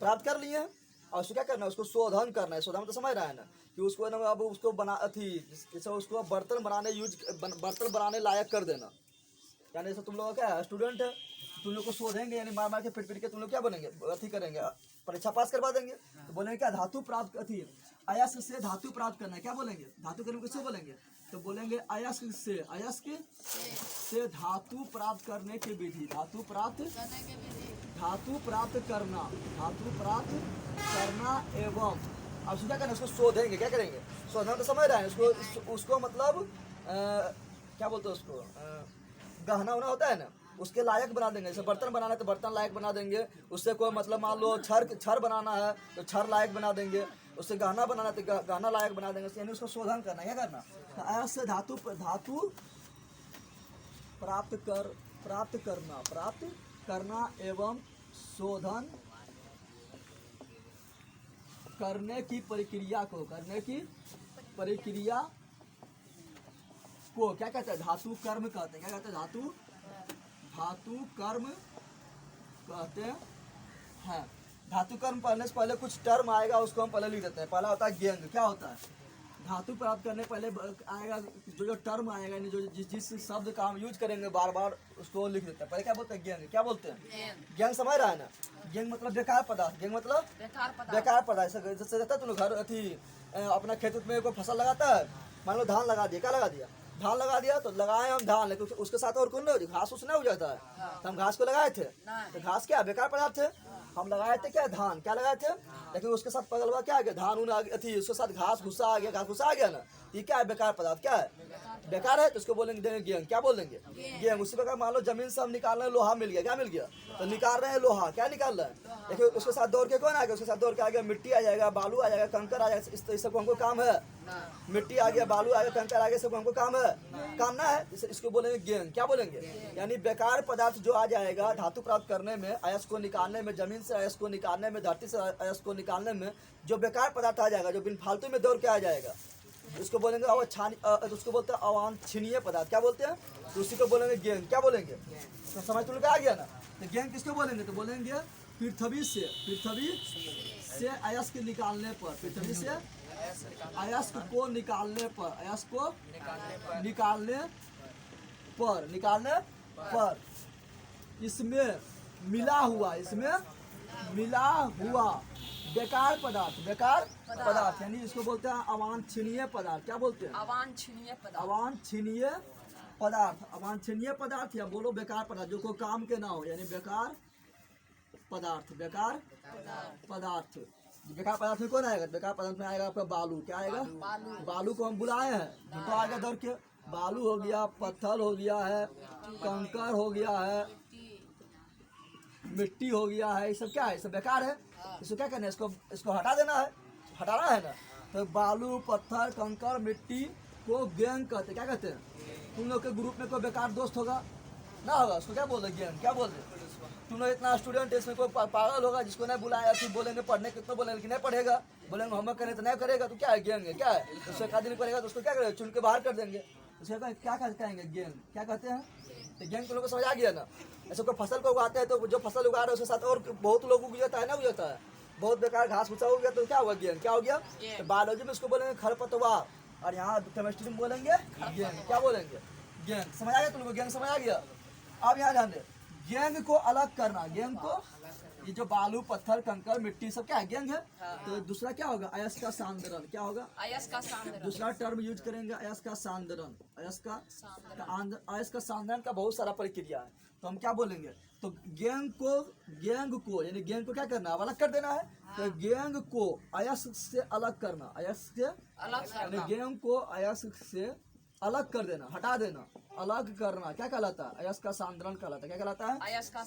A: प्राप्त कर लिए हैं और उसको क्या करना है? उसको शोधन करना है। शोधन तो समझ रहा है ना कि उसको ना अब उसको बना जैसे उसको बर्तन बनाने लायक कर देना। यानी जैसे तुम लोग क्या है, स्टूडेंट है, तुम लोग को शोधेंगे, यानी मार के पिट के तुम लोग क्या बनेंगे? करेंगे, परीक्षा पास करवा देंगे। तो बोलेंगे क्या? धातु प्राप्त अयस्क से धातु प्राप्त करना है। क्या बोलेंगे? धातु कर्म किससे बोलेंगे? तो बोलेंगे अयस्क से धातु प्राप्त करने की विधि। धातु प्राप्त करना एवं अब क्या करें? उसको शोधेंगे। क्या करेंगे? शोधना तो समझ रहा है उसको मतलब क्या बोलते हैं उसको? गहना उना होता है ना, उसके लायक बना देंगे। जैसे बर्तन बनाना है तो बर्तन लायक बना देंगे। उससे कोई मतलब मान लो छर बनाना है तो छर लायक बना देंगे। उससे गहना बनाना है तो गहना लायक बना देंगे। यानी उसको शोधन करना। क्या करना? ऐसे धातु प्राप्त करना एवं शोधन करने की प्रक्रिया को क्या कहते हैं? धातु कर्म कहते हैं। क्या कहते हैं? धातु कर्म कहते हैं। धातु कर्म पढ़ने से पहले कुछ टर्म आएगा, उसको हम पहले लिख देते हैं। पहला होता है गेंग। क्या होता है? धातु प्राप्त करने पहले आएगा जो टर्म आएगा, जो जिस शब्द का हम यूज करेंगे बार बार उसको लिख देते हैं। पहले क्या बोलते हैं? गेंग। क्या बोलते हैं? गेंग। समझ रहा है ना? गेंग मतलब बेकार पदार्थ। गेंग मतलब बेकार पदार्थ। जैसे रहता है तुम लोग घर अपना खेत में कोई फसल लगाता है, मान लो धान लगा दिया। क्या लगा दिया? धान लगा दिया। तो लगाए हम धान, लेकिन उसके साथ और कौन नहीं, घास उस नहीं हो जाता है। तो हम घास को लगाए थे तो घास क्या बेकार पदार्थ थे। हम लगाए थे क्या? धान। क्या लगाए थे? लेकिन उसके साथ पगलवा क्या आ गया? धान उन उसके साथ घास भूसा आ गया। घास भूसा आ गया ना, ये क्या है? बेकार पदार्थ। क्या है? बेकार है। तो उसको बोलेंगे गेंग। क्या बोलेंगे? गेंग। उसी प्रकार मान लो जमीन से हम निकाल रहे हैं, लोहा मिल गया। क्या मिल गया? तो निकाल रहे हैं लोहा। क्या निकाल रहे हैं? देखिए उसके साथ दौड़ के कौन आ गया? उसके साथ दौड़ के आ गया मिट्टी आ जाएगा, बालू आ जाएगा, कंकर आ जाएगा। इस सब हमको काम है। मिट्टी आ गया, बालू आ गया, कंकर आ गया, सब हमको काम है, काम ना है। इसको बोलेंगे गेंग। क्या बोलेंगे? यानी बेकार पदार्थ जो आ जाएगा धातु प्राप्त करने में, अयस्क को निकालने में, जमीन से अयस्क को निकालने में, धरती से अयस्क को निकालने में जो बेकार पदार्थ आ जाएगा, जो बिन फालतू में दौड़ के आ जाएगा, उसको बोलेंगे उसको बोलते हैं अवांछनीय पदार्थ। क्या बोलते हैं? तो उसी को बोलेंगे गेंग। क्या बोलेंगे? तो समझ तुम लोग आ गया ना? तो गेंग किसको बोलेंगे? तो बोलेंगे पृथ्वी से अयस्क निकालने पर, पृथ्वी से अयस्क को निकालने पर इसमें मिला हुआ बेकार पदार्थ यानी इसको बोलते हैं अवांछनीय पदार्थ। क्या बोलते हैं? अवांछनीय पदार्थ या बोलो बेकार पदार्थ, जो कोई काम के ना हो, यानी बेकार पदार्थ। बेकार पदार्थ में कौन आएगा? बेकार पदार्थ में आएगा आपका बालू। क्या आएगा? बालू को हम बुलाए हैं तो आएगा दौड़ के। बालू हो गया, पत्थर हो गया है, कंकर हो गया है, मिट्टी हो गया है। ये सब क्या है? सब बेकार है। इसको क्या करना है? इसको हटा देना है, हटाना है ना। तो बालू, पत्थर, कंकर, मिट्टी को गेंग कहते हैं। क्या कहते हैं? तुम लोग के ग्रुप में कोई बेकार दोस्त होगा ना, होगा, उसको क्या बोल रहे? गेंग। क्या बोल रहे? तुम लोग इतना स्टूडेंट है, इसमें कोई पागल होगा जिसको नहीं बुलाया, फिर बोलेंगे पढ़ने कितना बोलेंगे कि नहीं पढ़ेगा, बोलेंगे होमवर्क करने तो नहीं करेगा, तो क्या है? गेंग है। क्या है? उसको एक आदमी करेगा तो उसको क्या करेगा? चुन के बाहर कर देंगे। उसको क्या कहेंगे? गेंग। क्या कहते हैं? तो गेंग को लोग को समझ आ गया ना? ऐसे कोई फसल को उगाते हैं तो जो फसल उगा रहे हैं उसके साथ और बहुत लोग उग जाता है ना, उग जाता है, बहुत बेकार घास भूसा हो गया तो क्या हुआ? गेंग। क्या हो गया? तो बायोलॉजी में उसको बोलेंगे खरपतवार, और यहाँ केमिस्ट्री में बोलेंगे गेंग। क्या बोलेंगे? गेंग। समझ आ गया तुम लोग? गेंग समझ आ गया? अब यहाँ ध्यान दे, गेंग को अलग करना। गेंग को, ये जो बालू, पत्थर, कंकर, मिट्टी सब क्या है? गेंग है। तो दूसरा क्या होगा? अयस्क का सांद्रण। क्या होगा? दूसरा टर्म यूज करेंगे अयस्क का सांद्रण। अयस्क का सांद्रण का बहुत सारा प्रक्रिया है, तो हम क्या बोलेंगे? तो गेंग को यानी गेंग को क्या करना? अलग कर देना है। तो गेंग को अयस्क से अलग करना। अयस्क से यानी गेंग को अयस्क से अलग कर देना, हटा देना, अलग करना क्या कहलाता है? अयस्क का सांद्रण कहलाता है। क्या कहलाता है? अयस्क का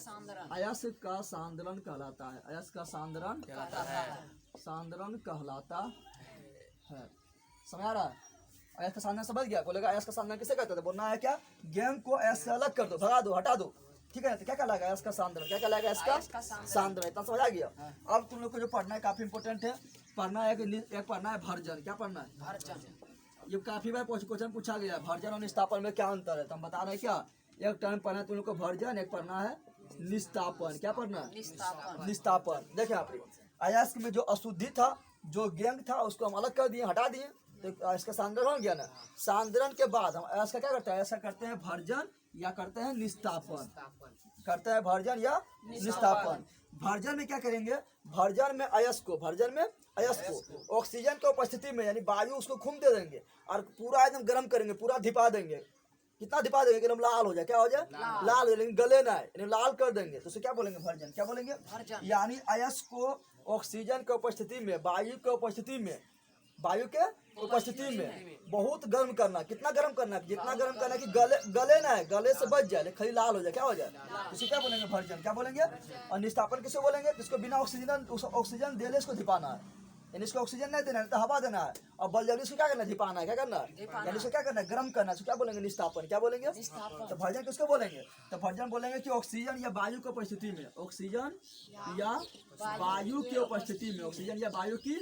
A: सांद्रण कहलाता है। अयस्क का सांद्रण कहलाता है। समझ आ रहा है? अयस्क का सांद्रण समझ गया? बोलेगा अयस्क का सांद्रण किसे कहते हैं? बोलना है क्या? गेंग को अयस्क से अलग कर दो, भगा दो, हटा दो। ठीक है, तो क्या कहलाएगा इसका सांद्रण, क्या कहलाएगा इसका सांद्रण। इतना समझ आ गया। अब तुम लोग को जो पढ़ना है काफी इंपोर्टेंट है, पढ़ना है एक पढ़ना है भर्जन। क्या पढ़ना है? ये काफी बार क्वेश्चन पूछा गया, भर्जन और निस्तापन में क्या अंतर है, तो हम बता रहे हैं क्या। एक टर्म पढ़ना है तुम लोग को भर्जन, एक पढ़ना है निस्तापन। क्या पढ़ना है? निस्तापन। देखे आप अयस्क में जो अशुद्धि था, जो गेंग था, उसको हम अलग कर दिए, हटा दिए, तो इसका सांद्रण हो गया ना। सांद्रण के बाद हम अयस्क का क्या करते हैं, ऐसा करते हैं भर्जन या करते हैं निस्तापन, करते हैं भर्जन या निस्तापन। भर्जन में क्या करेंगे, भर्जन में अयस्क को ऑक्सीजन की उपस्थिति में यानी वायु उसको घूम दे देंगे और पूरा एकदम गर्म करेंगे, पूरा धिपा देंगे। कितना धिपा देंगे कि एकदम लाल हो जाए, क्या हो जाए, लाल हो जाए, लेकिन गले ना है, यानी लाल कर देंगे, तो उसे क्या बोलेंगे, भर्जन। क्या बोलेंगे? यानी अयस्क को ऑक्सीजन की उपस्थिति में, वायु के उपस्थिति में बहुत गर्म करना। कितना गर्म करना, जितना गर्म करना कि गले ना है, गले से बच जाए, खाली लाल हो जाए, क्या हो जाए, उसे क्या बोलेंगे, भर्जन। क्या बोलेंगे? और निस्तापन किसको बोलेंगे, जिसको बिना ऑक्सीजन देने इसको धिपाना है, यानी इसको ऑक्सीजन नहीं देना है, तो हवा देना है, और बल जल्दी इसको क्या करना है, धिपाना है। क्या करना है, यानी इसको क्या करना है, गर्म करना है, इसको क्या बोलेंगे, निस्तापन। क्या बोलेंगे? तो भर्जन किसको बोलेंगे, तो भर्जन बोलेंगे कि ऑक्सीजन या वायु की उपस्थिति में, ऑक्सीजन या वायु की उपस्थिति में, ऑक्सीजन या वायु की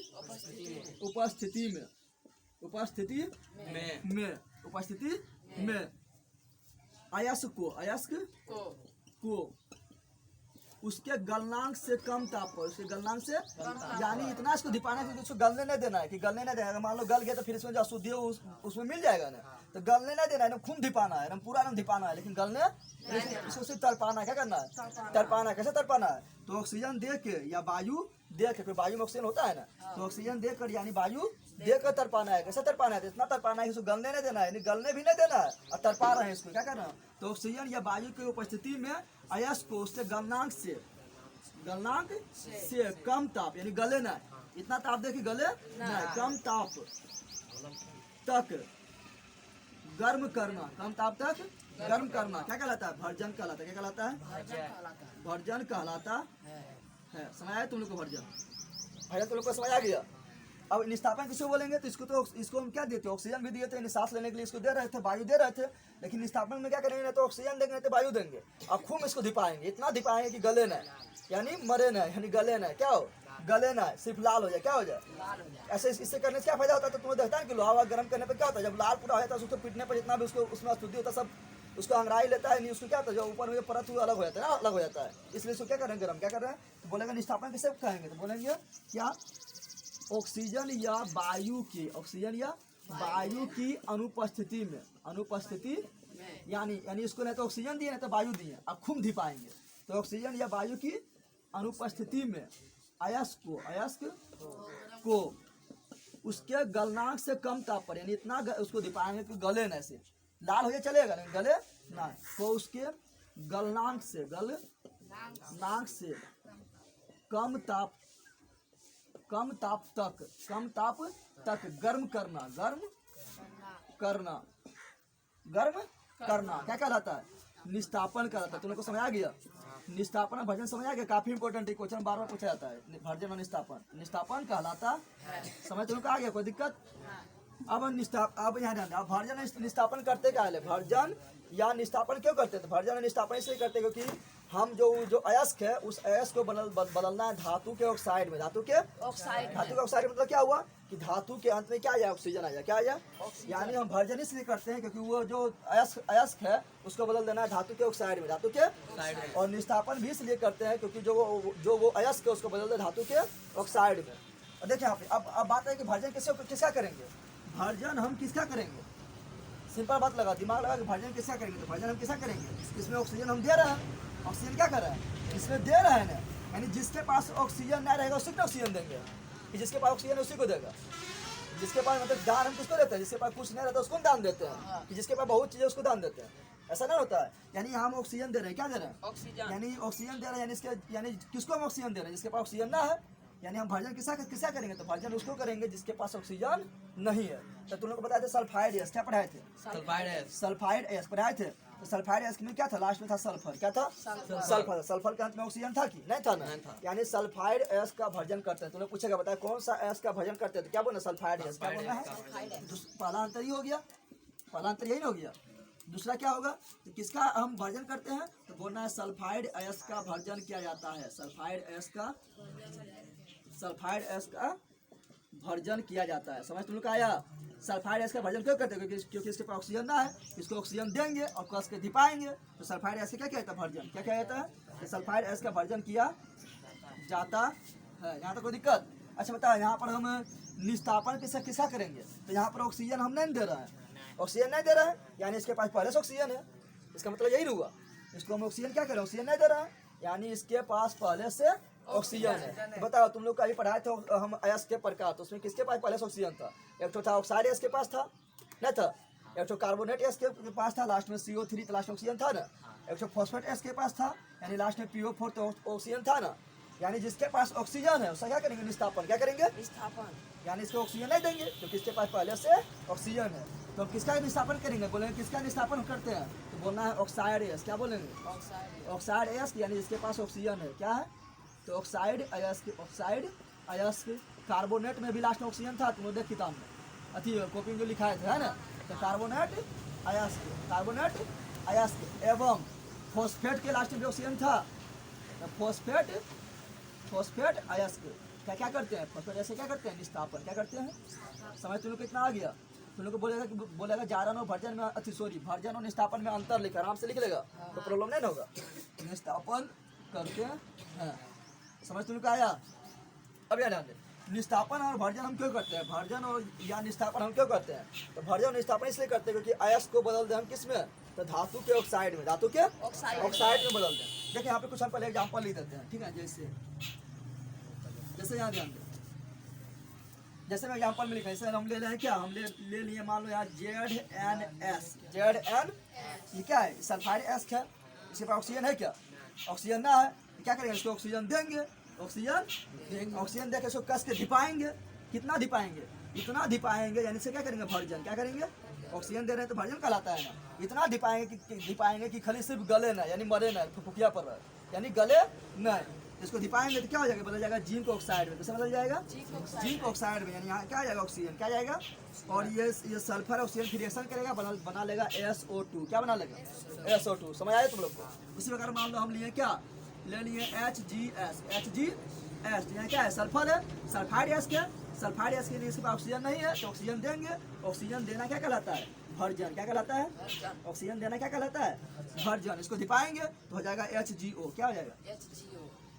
A: उपस्थिति में अयस्क को उसके गलनांक से कम ताप पर, उसके गलनांक से यानी इतना इसको धिपाना है कि उसको गलने नहीं देना है, कि गलने नहीं देना है। मान लो गल गया तो फिर इसमें जो अशुद्धि हो उसमें मिल जाएगा ना, तो गलने नहीं देना है, खून धिपाना है, पूरा एकदम धिपाना है, लेकिन गलने इसको सिर्फ तड़पाना है। क्या करना है, तड़पाना है। कैसे तड़पाना है, तो ऑक्सीजन दे के या वायु दे के, फिर वायु में ऑक्सीजन होता है ना, तो ऑक्सीजन देकर यानी वायु देकर तड़पाना है। कैसे तड़पाना है, तो इतना तड़पाना है कि उसको गलने नहीं देना है, यानी गलने भी नहीं देना है, और तड़पा रहे हैं इसको। क्या करना है, तो ऑक्सीजन या वायु की उपस्थिति में अयस्क को उसके गलनांक से कम ताप यानी गले ना, इतना ताप दे कि गले ना, कम ताप तक गर्म करना, कम ताप तक गर्म करना। क्या कहलाता है, भर्जन कहलाता है। क्या कहलाता है, भर्जन कहलाता है। समझ आया तुम लोग को, भर्जन तुम लोग को समझ आ गया। अब निस्तापन किसको बोलेंगे, तो इसको हम क्या देते, ऑक्सीजन भी दिए थे, सांस लेने के लिए इसको दे रहे थे, वायु दे रहे थे, लेकिन निस्तापन में क्या करेंगे, तो ऑक्सीजन देंगे, तो वायु देंगे, अब खूब इसको धिपाएंगे, इतना धिपाएंगे कि गले ना, यानी मरे ना, यानी गले ना, क्या हो, गले ना, सिर्फ लाल हो जाए। क्या हो जाए, ऐसे इससे करने से क्या फायदा होता है, तो तुम्हें देखता है कि लोहा गर्म करने पर क्या होता है, जब लाल पूरा हो जाता है, उसको पीटने पर जितना भी उसको उसमें अशुद्धि होता है सब उसको अंगड़ाई लेता है, नहीं उसको क्या होता है, जो ऊपर में परत हुआ अलग हो जाता है ना, अलग हो जाता है, इसलिए इसको क्या करेंगे, गर्म। क्या कर रहे हैं, तो बोलेंगे निस्तापन किसे कहेंगे, तो बोलेंगे क्या, ऑक्सीजन या वायु की अनुपस्थिति यानी इसको नहीं तो ऑक्सीजन दिए नहीं तो वायु दिए, अब खूब धिपाएंगे, तो ऑक्सीजन या वायु की अनुपस्थिति में अयस्क को उसके गलनांक से कम ताप पर यानी इतना उसको धिपाएंगे कि गले न, ऐसे लाल हो जाए चलेगा नहीं, गले ना, तो उसके गलनांक से कम ताप तक गर्म करना क्या कहलाता है, निस्तापन कहलाता है। तुम लोग को समझ आ गया, निस्तापन और भर्जन समझ आ गया, काफी इंपॉर्टेंट है, क्वेश्चन बार बार पूछा जाता है, भर्जन और निस्तापन कहलाता है। समझ तुम लोग को आ गया, कोई दिक्कत। अब यहाँ ध्यान, अब भर्जन निस्तापन करते क्या है, भर्जन या निस्तापन क्यों करते हैं, तो भर्जन और निस्तापन इसलिए करते हैं क्योंकि हम जो अयस्क है उस अयस्क को बदलना है धातु के ऑक्साइड में। धातु के ऑक्साइड मतलब क्या हुआ कि धातु के अंत में क्या आया, ऑक्सीजन आया। क्या आया, यानी हम भर्जन इसलिए करते हैं क्योंकि वो जो अयस्क है उसको बदल देना है धातु के ऑक्साइड में, और निस्तापन भी इसलिए करते हैं क्योंकि जो वो अयस्क है उसको बदल दे धातु के ऑक्साइड में। देखिए यहाँ पे अब बात है कि भर्जन किसका करेंगे, भर्जन हम किसका करेंगे, सिंपल बात लगा, दिमाग लगा कि भर्जन किसका करेंगे, तो भर्जन हम किसका करेंगे, इसमें ऑक्सीजन हम दे रहे हैं, ऑक्सीजन क्या कर रहा है, इसमें दे रहे हैं ना, यानी जिसके पास ऑक्सीजन नहीं रहेगा उसी को ऑक्सीजन देंगे, कि जिसके पास ऑक्सीजन है उसी को देगा। जिसके पास मतलब दान हम किसको देते हैं, जिसके पास कुछ नहीं रहता उसको दान देते हैं, कि जिसके पास बहुत चीज़ है उसको दान देते हैं, ऐसा नहीं होता है। यानी हम ऑक्सीजन दे रहे हैं, क्या दे रहे हैं, ऑक्सीजन, यानी ऑक्सीजन दे रहे हैं, यानी किसको हम ऑक्सीजन दे रहे हैं, जिसके पास ऑक्सीजन ना है, यानी हम भर्जन किसका करेंगे, तो भर्जन उसको करेंगे जिसके पास ऑक्सीजन नहीं है। तो तुम लोग को बताए थे सल्फाइड गैस, क्या पढ़ाए थे, सल्फाइड गैस पढ़ाए थे। तो सल्फाइड गैस में क्या था, लास्ट में था सल्फर, क्या था, सल्फर के अंत में ऑक्सीजन था कि नहीं था ना, यानी सल्फाइड गैस का भर्जन करते हैं। तुम लोग पूछेगा बताए कौन सा गैस का भर्जन करते हैं, तो क्या बोलना, सल्फाइड गैस। क्या बोलना है, पहला अंतर ही हो गया, पहला अंतर यही हो गया। दूसरा क्या होगा, तो किसका हम भर्जन करते हैं, तो बोलना है सल्फाइड अयस्क का भर्जन किया जाता है। सल्फाइड अयस्क का भर्जन किया जाता है। समझ तुम लोग का आया। सल्फाइड अयस्क का भर्जन क्यों करते हैं, क्योंकि इसके पास ऑक्सीजन ना है, इसको ऑक्सीजन देंगे और कस के धिपाएंगे, तो सल्फाइड अयस्क क्या कहता है भर्जन, क्या क्या जाता है, तो सल्फाइड अयस्क का भर्जन किया जाता है। यहाँ तक कोई दिक्कत। अच्छा बताओ, यहाँ पर हम निस्तापन किसका करेंगे, तो यहाँ पर ऑक्सीजन हम नहीं दे रहे हैं, ऑक्सीजन नहीं दे रहे हैं, यानी इसके पास पहले से ऑक्सीजन है, इसका मतलब यही हुआ। इसको हम ऑक्सीजन क्या करें, ऑक्सीजन नहीं दे रहे हैं, यानी इसके पास पहले से ऑक्सीजन है। तो बताओ तुम लोग का अभी पढ़ाए थे हम अयस्क के प्रकार, तो उसमें किसके पास पहले से ऑक्सीजन था, एक तो था ऑक्साइड अयस्क के पास था, नहीं था, एक तो कार्बोनेट अयस्क के पास था, लास्ट में CO3 तो लास्ट में ऑक्सीजन था ना, एक तो फॉस्फेट अयस्क के पास था, यानी लास्ट में PO4 तो ऑक्सीजन था ना, यानी जिसके पास ऑक्सीजन है उसका क्या करेंगे, निस्तापन। क्या करेंगे, निस्तापन, यानी इसको ऑक्सीजन नहीं देंगे क्योंकि इसके पास पहले से ऑक्सीजन है। तो हम किसका निस्तापन करेंगे, बोलेंगे किसका निस्तापन करते हैं, तो बोलना है ऑक्साइड अयस्क। क्या बोलेंगे, ऑक्साइड अयस्क, यानी जिसके पास ऑक्सीजन है। क्या है, तो ऑक्साइड अयस्क। कार्बोनेट में भी लास्ट में ऑक्सीजन था, तुम देख किताब में अथी कॉपी में जो लिखाए थे, है ना, तो कार्बोनेट अयस्क एवं फॉस्फेट के लास्ट में भी ऑक्सीजन था, तो फॉस्फेट अयस्क क्या करते हैं, फॉस्फेट अयस्क क्या करते हैं, निस्तापन। क्या करते हैं, समझ तुम लोग कितना आ गया। तुम लोग को बोलेगा जारन और भर्जन में भर्जन और निस्तापन में अंतर लिख, आराम से लिख लेगा, तो प्रॉब्लम नहीं होगा। निस्तापन करते हैं, समझ तुम लोग का आया। अब याद ध्यान दे, निस्तापन और भर्जन हम क्यों करते हैं, भर्जन और या निस्तापन हम क्यों करते हैं, तो भर्जन और निस्तापन इसलिए करते हैं क्योंकि अयस्क को बदल दें हम किस में, तो धातु के ऑक्साइड में, धातु के ऑक्साइड में बदल दें। देखिए यहाँ पे कुछ हम पहले एग्जाम्पल लिख देते हैं, ठीक है। जैसे यहाँ ध्यान दें, जैसे मैं एग्जाम्पल में लिखा, जैसे हम ले रहे हैं क्या, हम ले लिए मान लो यहाँ ZnS, ये क्या है, सल्फाइड अयस्क है, इसके पास ऑक्सीजन है क्या, ऑक्सीजन ना है, क्या करेंगे, इसको ऑक्सीजन देंगे, ऑक्सीजन देकर इसको कस के धिपाएंगे। कितना धिपाएंगे, इतना धिपाएंगे, यानी से क्या करेंगे, भर्जन। क्या करेंगे, ऑक्सीजन दे रहे हैं तो भर्जन कहलाता है ना। इतना धिपाएंगे कि खाली सिर्फ गले ना, यानी मरे ना, फुफुकिया पर रहे, यानी गले नहीं। इसको धिपाएंगे तो क्या हो जाएगा, बदल जाएगा जिंक ऑक्साइड में। कैसे बदल जाएगा, जिंक ऑक्साइड में, यानी यहाँ क्या आ जाएगा, ऑक्सीजन क्या जाएगा, और ये सल्फर ऑक्सीजन की रिएक्शन करेगा, बना लेगा SO2। क्या बना लेगा, SO2। समझ आया तुम लोग को। इसी प्रकार मान लो हम लिए क्या, ले लिए HGS, यहाँ क्या है, सल्फर है, सल्फाइड अयस्क है, सल्फाइड अयस्क के लिए इसके पास ऑक्सीजन नहीं है, तो ऑक्सीजन देंगे। ऑक्सीजन देना क्या कहलाता है, भर्जन। क्या कहलाता है, ऑक्सीजन देना क्या कहलाता है, भर्जन। इसको धिपाएंगे तो हो जाएगा HGO। क्या हो जाएगा,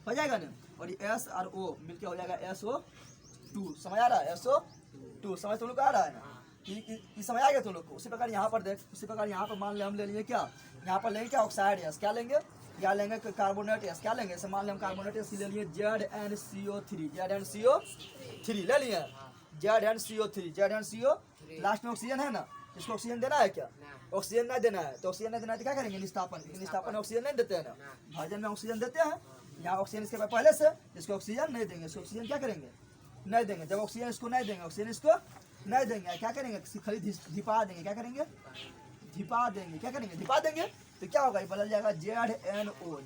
A: हो जाएगा ना, और ये S और O मिलके हो जाएगा SO2। समझ आ रहा है, SO2 समझ तुम लोग आ रहा है ना, ये समझ आ गया तुम लोग को। उसी प्रकार यहाँ पर देख, उसी प्रकार यहाँ पर मान ले हम ले लिए क्या, यहाँ पर लेंगे क्या, ऑक्साइड अयस्क। क्या लेंगे, या लेंगे कार्बोनेट अयस्क। क्या लेंगे, जैसे मान लें हम कार्बोनेट अयस्क ले लिए ZnCO3 ले लिए, ZnCO3 लास्ट में ऑक्सीजन है ना, इसको ऑक्सीजन देना है क्या, ऑक्सीजन नहीं देना है, तो ऑक्सीजन नहीं देना है तो क्या करेंगे, निस्तापन ऑक्सीजन नहीं देते हैं ना, भर्जन में ऑक्सीजन देते हैं। यहाँ ऑक्सीजन इसके पास पहले से, इसको ऑक्सीजन नहीं देंगे, इसको ऑक्सीजन क्या करेंगे, नहीं देंगे। जब ऑक्सीजन इसको नहीं देंगे, ऑक्सीजन इसको नहीं देंगे, क्या करेंगे, खाली धिपा देंगे। क्या करेंगे, धिपा देंगे। क्या करेंगे, धिपा देंगे, तो क्या होगा, ये बदल जाएगा ZnO,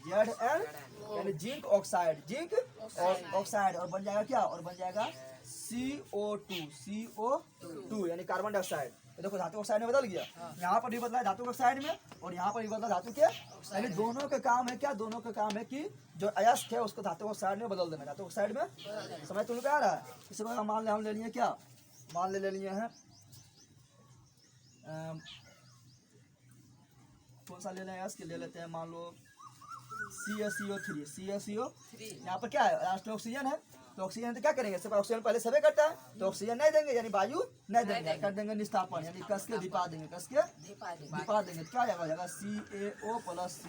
A: यानी जिंक ऑक्साइड, और बन जाएगा क्या, और बन जाएगा CO2 यानी कार्बन डाइऑक्साइड। तो देखो धातु ऑक्साइड में बदल गया, यहाँ पर भी बदला धातु ऑक्साइड में, और यहाँ पर भी बदला धातु के, यानी दोनों का काम है क्या, दोनों का काम है कि जो अयस्क है उसको धातु ऑक्साइड में बदल देना, धातु ऑक्साइड में। समझ तुम लोग आ रहा है। इसी प्रकार मान ले हम ले लिए क्या, मान ले लिए हैं कौन सा ले लें, अयस्क ले लेते हैं, मान लो CaCO3। यहाँ पर क्या है, लास्ट में ऑक्सीजन है, तो ऑक्सीजन तो क्या करेंगे, सिर्फ ऑक्सीजन पहले सभी करता है, तो ऑक्सीजन नहीं देंगे, यानी वायु नहीं देंगे, कर देंगे निस्तापन, यानी कस के धिपा देंगे, कस के धिपा देंगे। क्या हो जाएगा, CaO प्लस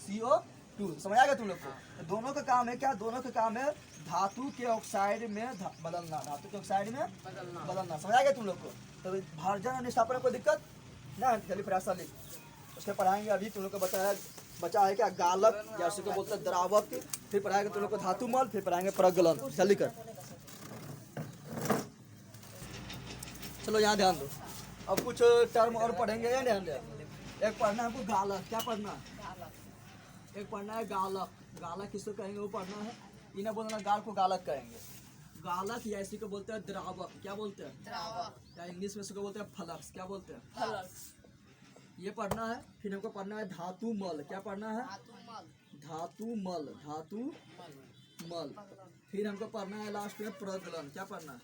A: CO2। समझ आ गया तुम लोग को। तो दोनों का काम है क्या, दोनों का काम है धातु के ऑक्साइड में बदलना, धातु के ऑक्साइड में बदलना। समझ आ गया तुम लोग को। तो भर्जन और निस्तापन में कोई दिक्कत ना, जल्दी प्रयास लिख, उसके पढ़ाएंगे। अभी तुम लोग को बचा है क्या, गालक, या उसी को बोलते हैं द्रावक, फिर पढ़ाएंगे तुम लोग को धातु मल, फिर पढ़ाएंगे प्रगलन। जल्दी कर, चलो यहाँ ध्यान दो। अब कुछ टर्म और पढ़ेंगे, या ध्यान दे। एक पढ़ना है हमको गालक। क्या पढ़ना है, एक पढ़ना है गालक। गालक किसको कहेंगे, वो पढ़ना है। इन्हें बोलना गाल को गालक कहेंगे, गालक, या इसी को बोलते हैं द्रावक। क्या बोलते हैं, द्रावक, या इंग्लिश में इसको बोलते हैं फ्लक्स। क्या बोलते हैं, फ्लक्स। ये पढ़ना है। फिर हमको पढ़ना है धातु मल। क्या पढ़ना है? धातु मल। धातु मल। फिर हमको पढ़ना है लास्ट में प्रगलन। क्या पढ़ना है?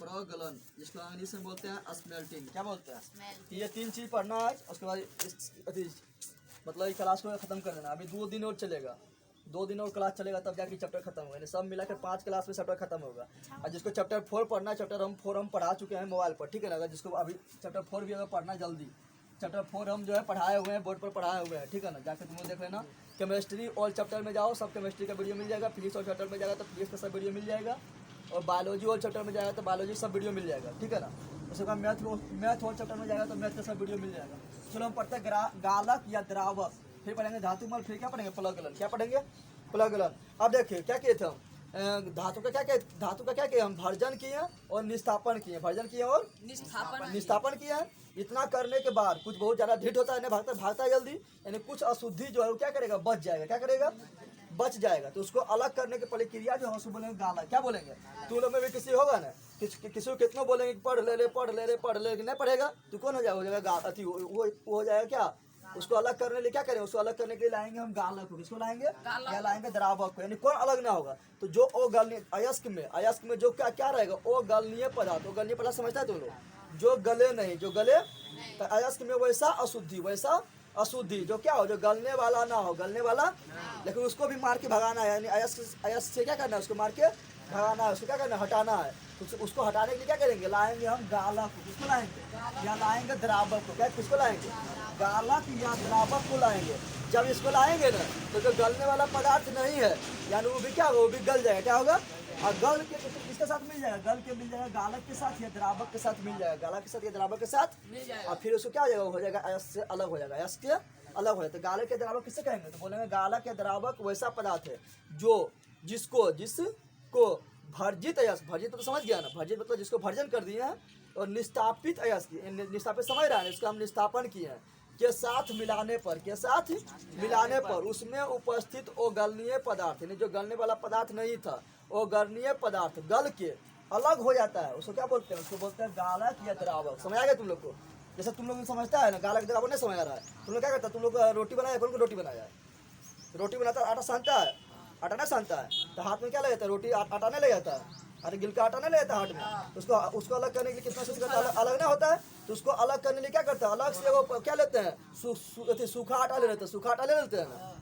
A: प्रगलन, जिसको इंग्लिश में बोलते हैं स्मेल्टिंग। क्या बोलते हैं? ये 3 चीज पढ़ना है। उसके बाद मतलब ये क्लास को खत्म कर देना। अभी 2 दिन और चलेगा, 2 दिन और क्लास चलेगा, तब जाके चैप्टर खत्म होगा। सब मिलाकर 5 क्लास में चैप्टर खत्म होगा। और जिसको चैप्टर 4 पढ़ना है, चैप्टर 4 हम पढ़ा चुके हैं मोबाइल पर, ठीक है ना। अगर जिसको अभी चैप्टर 4 भी अगर पढ़ना जल्दी, चैप्टर 4 हम जो है पढ़ाए हुए हैं, बोर्ड पर पढ़ाए हुए हैं, ठीक है ना। जाकर तुम लोग देख लेना। केमिस्ट्री ऑल चैप्टर में जाओ, सब केमिस्ट्री का वीडियो मिल जाएगा। फिजिक्स और चैप्टर में जाएगा तो फिजिक्स का सब वीडियो मिल जाएगा। और बायोलॉजी ऑल चैप्टर में जाएगा तो बायोलॉजी सब वीडियो मिल जाएगा, ठीक है ना। उसके बाद मैथ ऑल चैप्टर में जाएगा तो मैथ का सब वीडियो मिल जाएगा। चलो हम पढ़ते हैं गालक या द्रावक, फिर पढ़ेंगे धातुमल, फिर क्या पढ़ेंगे? प्लगलन। क्या पढ़ेंगे? प्लगलन। अब देखिए क्या किए थे हम, धातु का क्या किया हम? भर्जन किए और निस्थापन किए। भर्जन किए और निस्थापन किया है। इतना करने के बाद कुछ बहुत ज़्यादा ढीठ होता है, भागता है जल्दी, यानी कुछ अशुद्धि जो है वो क्या करेगा? बच जाएगा। क्या करेगा? बच जाएगा। तो उसको अलग करने की प्रक्रिया जो है उसको बोलेंगे गाला। क्या बोलेंगे? तुम लोग में भी किसी होगा ना, किसी को कितना बोलेंगे पढ़ ले नहीं पढ़ेगा तो कौन हो जाएगा? अति वो हो जाएगा। क्या उसको अलग करने के लिए क्या करें? उसको अलग करने के लिए लाएंगे हम गालक को। किसको लाएंगे? या लाएंगे द्रावक को। यानी कौन अलग ना होगा? तो जो अगलनीय अयस्क में जो क्या रहेगा? अगलनीय पदार्थ। अगलनीय पदार्थ समझता है तुम लोग? जो गले नहीं, जो गले तो अयस्क में वैसा अशुद्धि जो क्या हो, जो गलने वाला ना हो, गलने वाला, लेकिन उसको भी मार के भगाना है। यानी अयस्क से क्या करना है? उसको मार के भगाना है, उसको क्या करना है? हटाना है। उसको हटाने के लिए क्या करेंगे? लाएंगे हम गालक को। किसको लाएंगे? या लाएंगे द्रावक को। क्या किसको लाएंगे? गालक या द्रावक को लाएंगे। जब इसको लाएंगे ना तो जो गलने वाला पदार्थ नहीं है, यानी वो भी क्या होगा? वो भी गल जाएगा। क्या होगा? और गल के किसके साथ मिल जाएगा? गल के मिल जाएगा गालक के साथ या द्रावक के साथ मिल जाएगा। गालक के साथ या द्रावक के साथ मिल जाएगा। और फिर उसको क्या हो जाएगा? अयस्क से अलग हो जाएगा। अयस्क से अलग हो जाता है। गालक या द्रावक किससे कहेंगे? तो बोलेंगे गालक या द्रावक वैसा पदार्थ है जिसको भर्जित अयस्क, भर्जित तो समझ गया ना, भर्जित मतलब जिसको भर्जन कर दिए हैं, और निस्थापित अयस्क, निस्थापित समझ रहा है, इसको हम निस्थापन किए हैं, के साथ मिलाने पर उसमें उपस्थित अगलनीय पदार्थ, यानी जो गलने वाला पदार्थ नहीं था, अगलनीय पदार्थ गल के अलग हो जाता है। उसको क्या बोलते हैं? उसको बोलते हैं गालक या द्रावक। समझ आ गया तुम लोग को? जैसे तुम लोग समझता है ना, गालक द्रावक नहीं समझ आ रहा है, तुम लोग क्या करता है? तुम लोग रोटी बनाया, कौन को रोटी बनाया है? रोटी बनाता है, आटा सानता है, आटा नहीं सानता है तो हाथ में क्या ले जाता है? रोटी आटा नहीं ले जाता है, अरे गिल का आटा नहीं ले जाता हाथ में। तो उसको अलग करने के लिए कितना चीज करता है? अलग ना होता है। तो उसको अलग करने के लिए क्या करता है? अलग से वो क्या लेते हैं? सूखा आटा ले लेते हैं। सूखा आटा ले लेते हैं ना।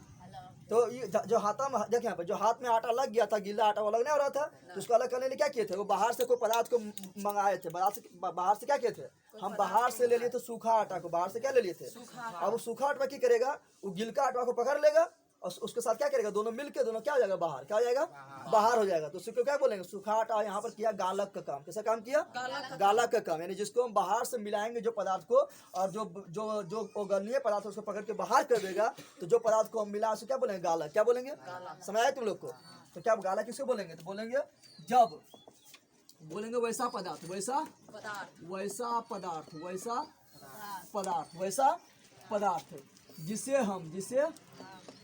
A: तो ये जो हाथा में देखिए, यहाँ पे जो हाथ में आटा लग गया था, गीला आटा, वो अलग नहीं हो रहा था, तो उसको अलग करने के लिए क्या किए थे? वो बाहर से कोई पदार्थ को मंगाए थे। बाहर से क्या किए थे? हम बाहर से ले लिए थे सूखा आटा को। बाहर से क्या ले लिए थे? अब वो सूखा आटा क्या करेगा? वो गिलका आटा को पकड़ लेगा और उसके साथ क्या करेगा? दोनों मिलके दोनों क्या हो जाएगा? बाहर। क्या हो जाएगा? बाहर हो जाएगा। तो उसको क्या बोलेंगे? सूखा आटा यहाँ पर किया गालक का काम। कैसा काम किया? गालक का काम, यानी जिसको हम बाहर से मिलाएंगे जो पदार्थ को, और जो गलनीय पदार्थ है उसको पकड़ के बाहर कर देगा, तो जो पदार्थ को हम मिला उसको क्या बोलेंगे? गालक। क्या बोलेंगे? समझ आया तुम लोग को? तो क्या गालक किसको बोलेंगे? तो बोलेंगे जब बोलेंगे वैसा पदार्थ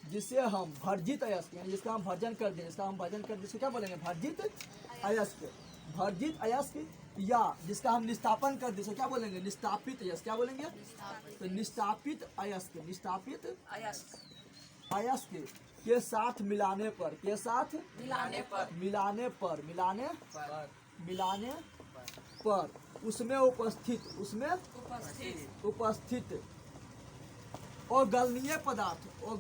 A: जिसे हम भर्जित अयस्क, यानी जिसका हम भर्जन कर दें, जिसको क्या बोलेंगे? भर्जित अयस्क, या जिसका हम निस्थापन कर दें, क्या बोलेंगे? निस्थापित अयस्क। क्या बोलेंगे? तो निस्थापित अयस्क के साथ मिलाने पर उसमें उपस्थित अगलनीय पदार्थ को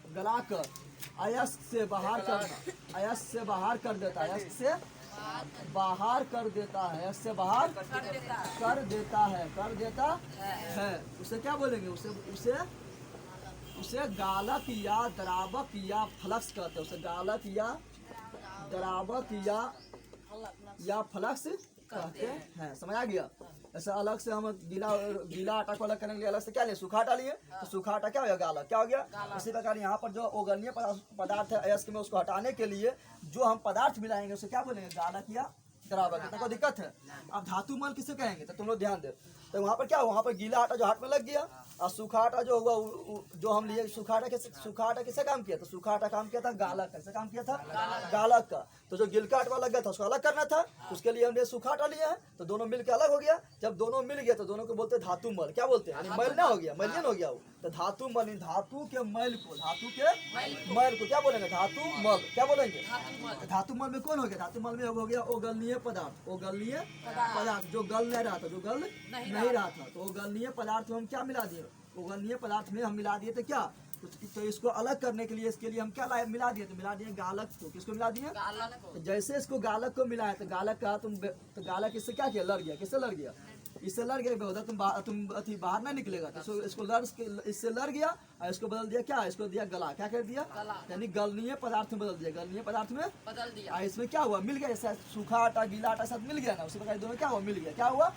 A: गलाकर अयस्क से बाहर कर देता है। उसे क्या बोलेंगे? उसे गालक या द्रावक या फ्लक्स कहते हैं। उसे गालक या द्रावक या फ्लक्स कहते हैं। समझ आ गया? ऐसा अलग से हम गीला आटा को अलग करने के लिए अलग से क्या लिए? सूखा आटा लिए। तो सूखा आटा क्या हो गया? गालक। क्या हो गया? इसी प्रकार यहाँ पर जो अगलनीय पदार्थ है अयस्क में, उसको हटाने के लिए जो हम पदार्थ मिलाएंगे उसे क्या बोलेंगे? गालक या द्रावक। इतना कोई दिक्कत है? अब धातु मल किसे कहेंगे? तो तुम लोग ध्यान दे। तो वहाँ पर क्या हुआ, वहाँ पर गीला आटा जो हाथ में लग गया और सूखा आटा जो हुआ जो हम लिए सूखा आटा किससे काम किया था, सूखा आटा काम किया था गालक, कैसे काम किया था, गालक का। तो जो गिलका आटा लग गया था उसको अलग करना था, उसके लिए हमने सूखा आटा लिया है, तो दोनों मिल के अलग हो गया। जब दोनों मिल गया तो दोनों को बोलते धातु मल, क्या बोलते हैं, यानी मैल ना हो गया, मैलियन हो गया वो। तो धातु मल, धातु के मैल को, धातु के मैल को क्या बोलेंगे, धातु मल, क्या बोलेंगे, धातु मल में कौन हो गया, धातु मल में हो गया ओगलनीय पदार्थ, ओगलनीय पदार्थ जो गल नहीं रहा था, जो गल नहीं रहा था। तो ओगलनीय पदार्थ में हम क्या मिला दिए, ओगलनीय पदार्थ में हम मिला दिए थे क्या, तो इसको अलग करने के लिए, इसके लिए हम क्या मिला दिए, तो मिला दिए गालक को। किसको मिला दिए, तो जैसे इसको गालक को मिलाया तो गालक का तो गालक इससे क्या किया, लड़ गया, किससे लड़ गया, इससे लड़ गया, तुम अति बाहर ना निकलेगा, तो इसको इससे लड़ गया और इसको बदल दिया क्या, इसको दिया गला, क्या कर दिया, यानी गलनीय पदार्थ में बदल दिया, गलनीय पदार्थ में बदल दिया। इसमें क्या हुआ, मिल गया, जैसे सूखा आटा गीला आटा साथ मिल गया ना, उसी प्रकार दोनों क्या हुआ, मिल गया, क्या हुआ।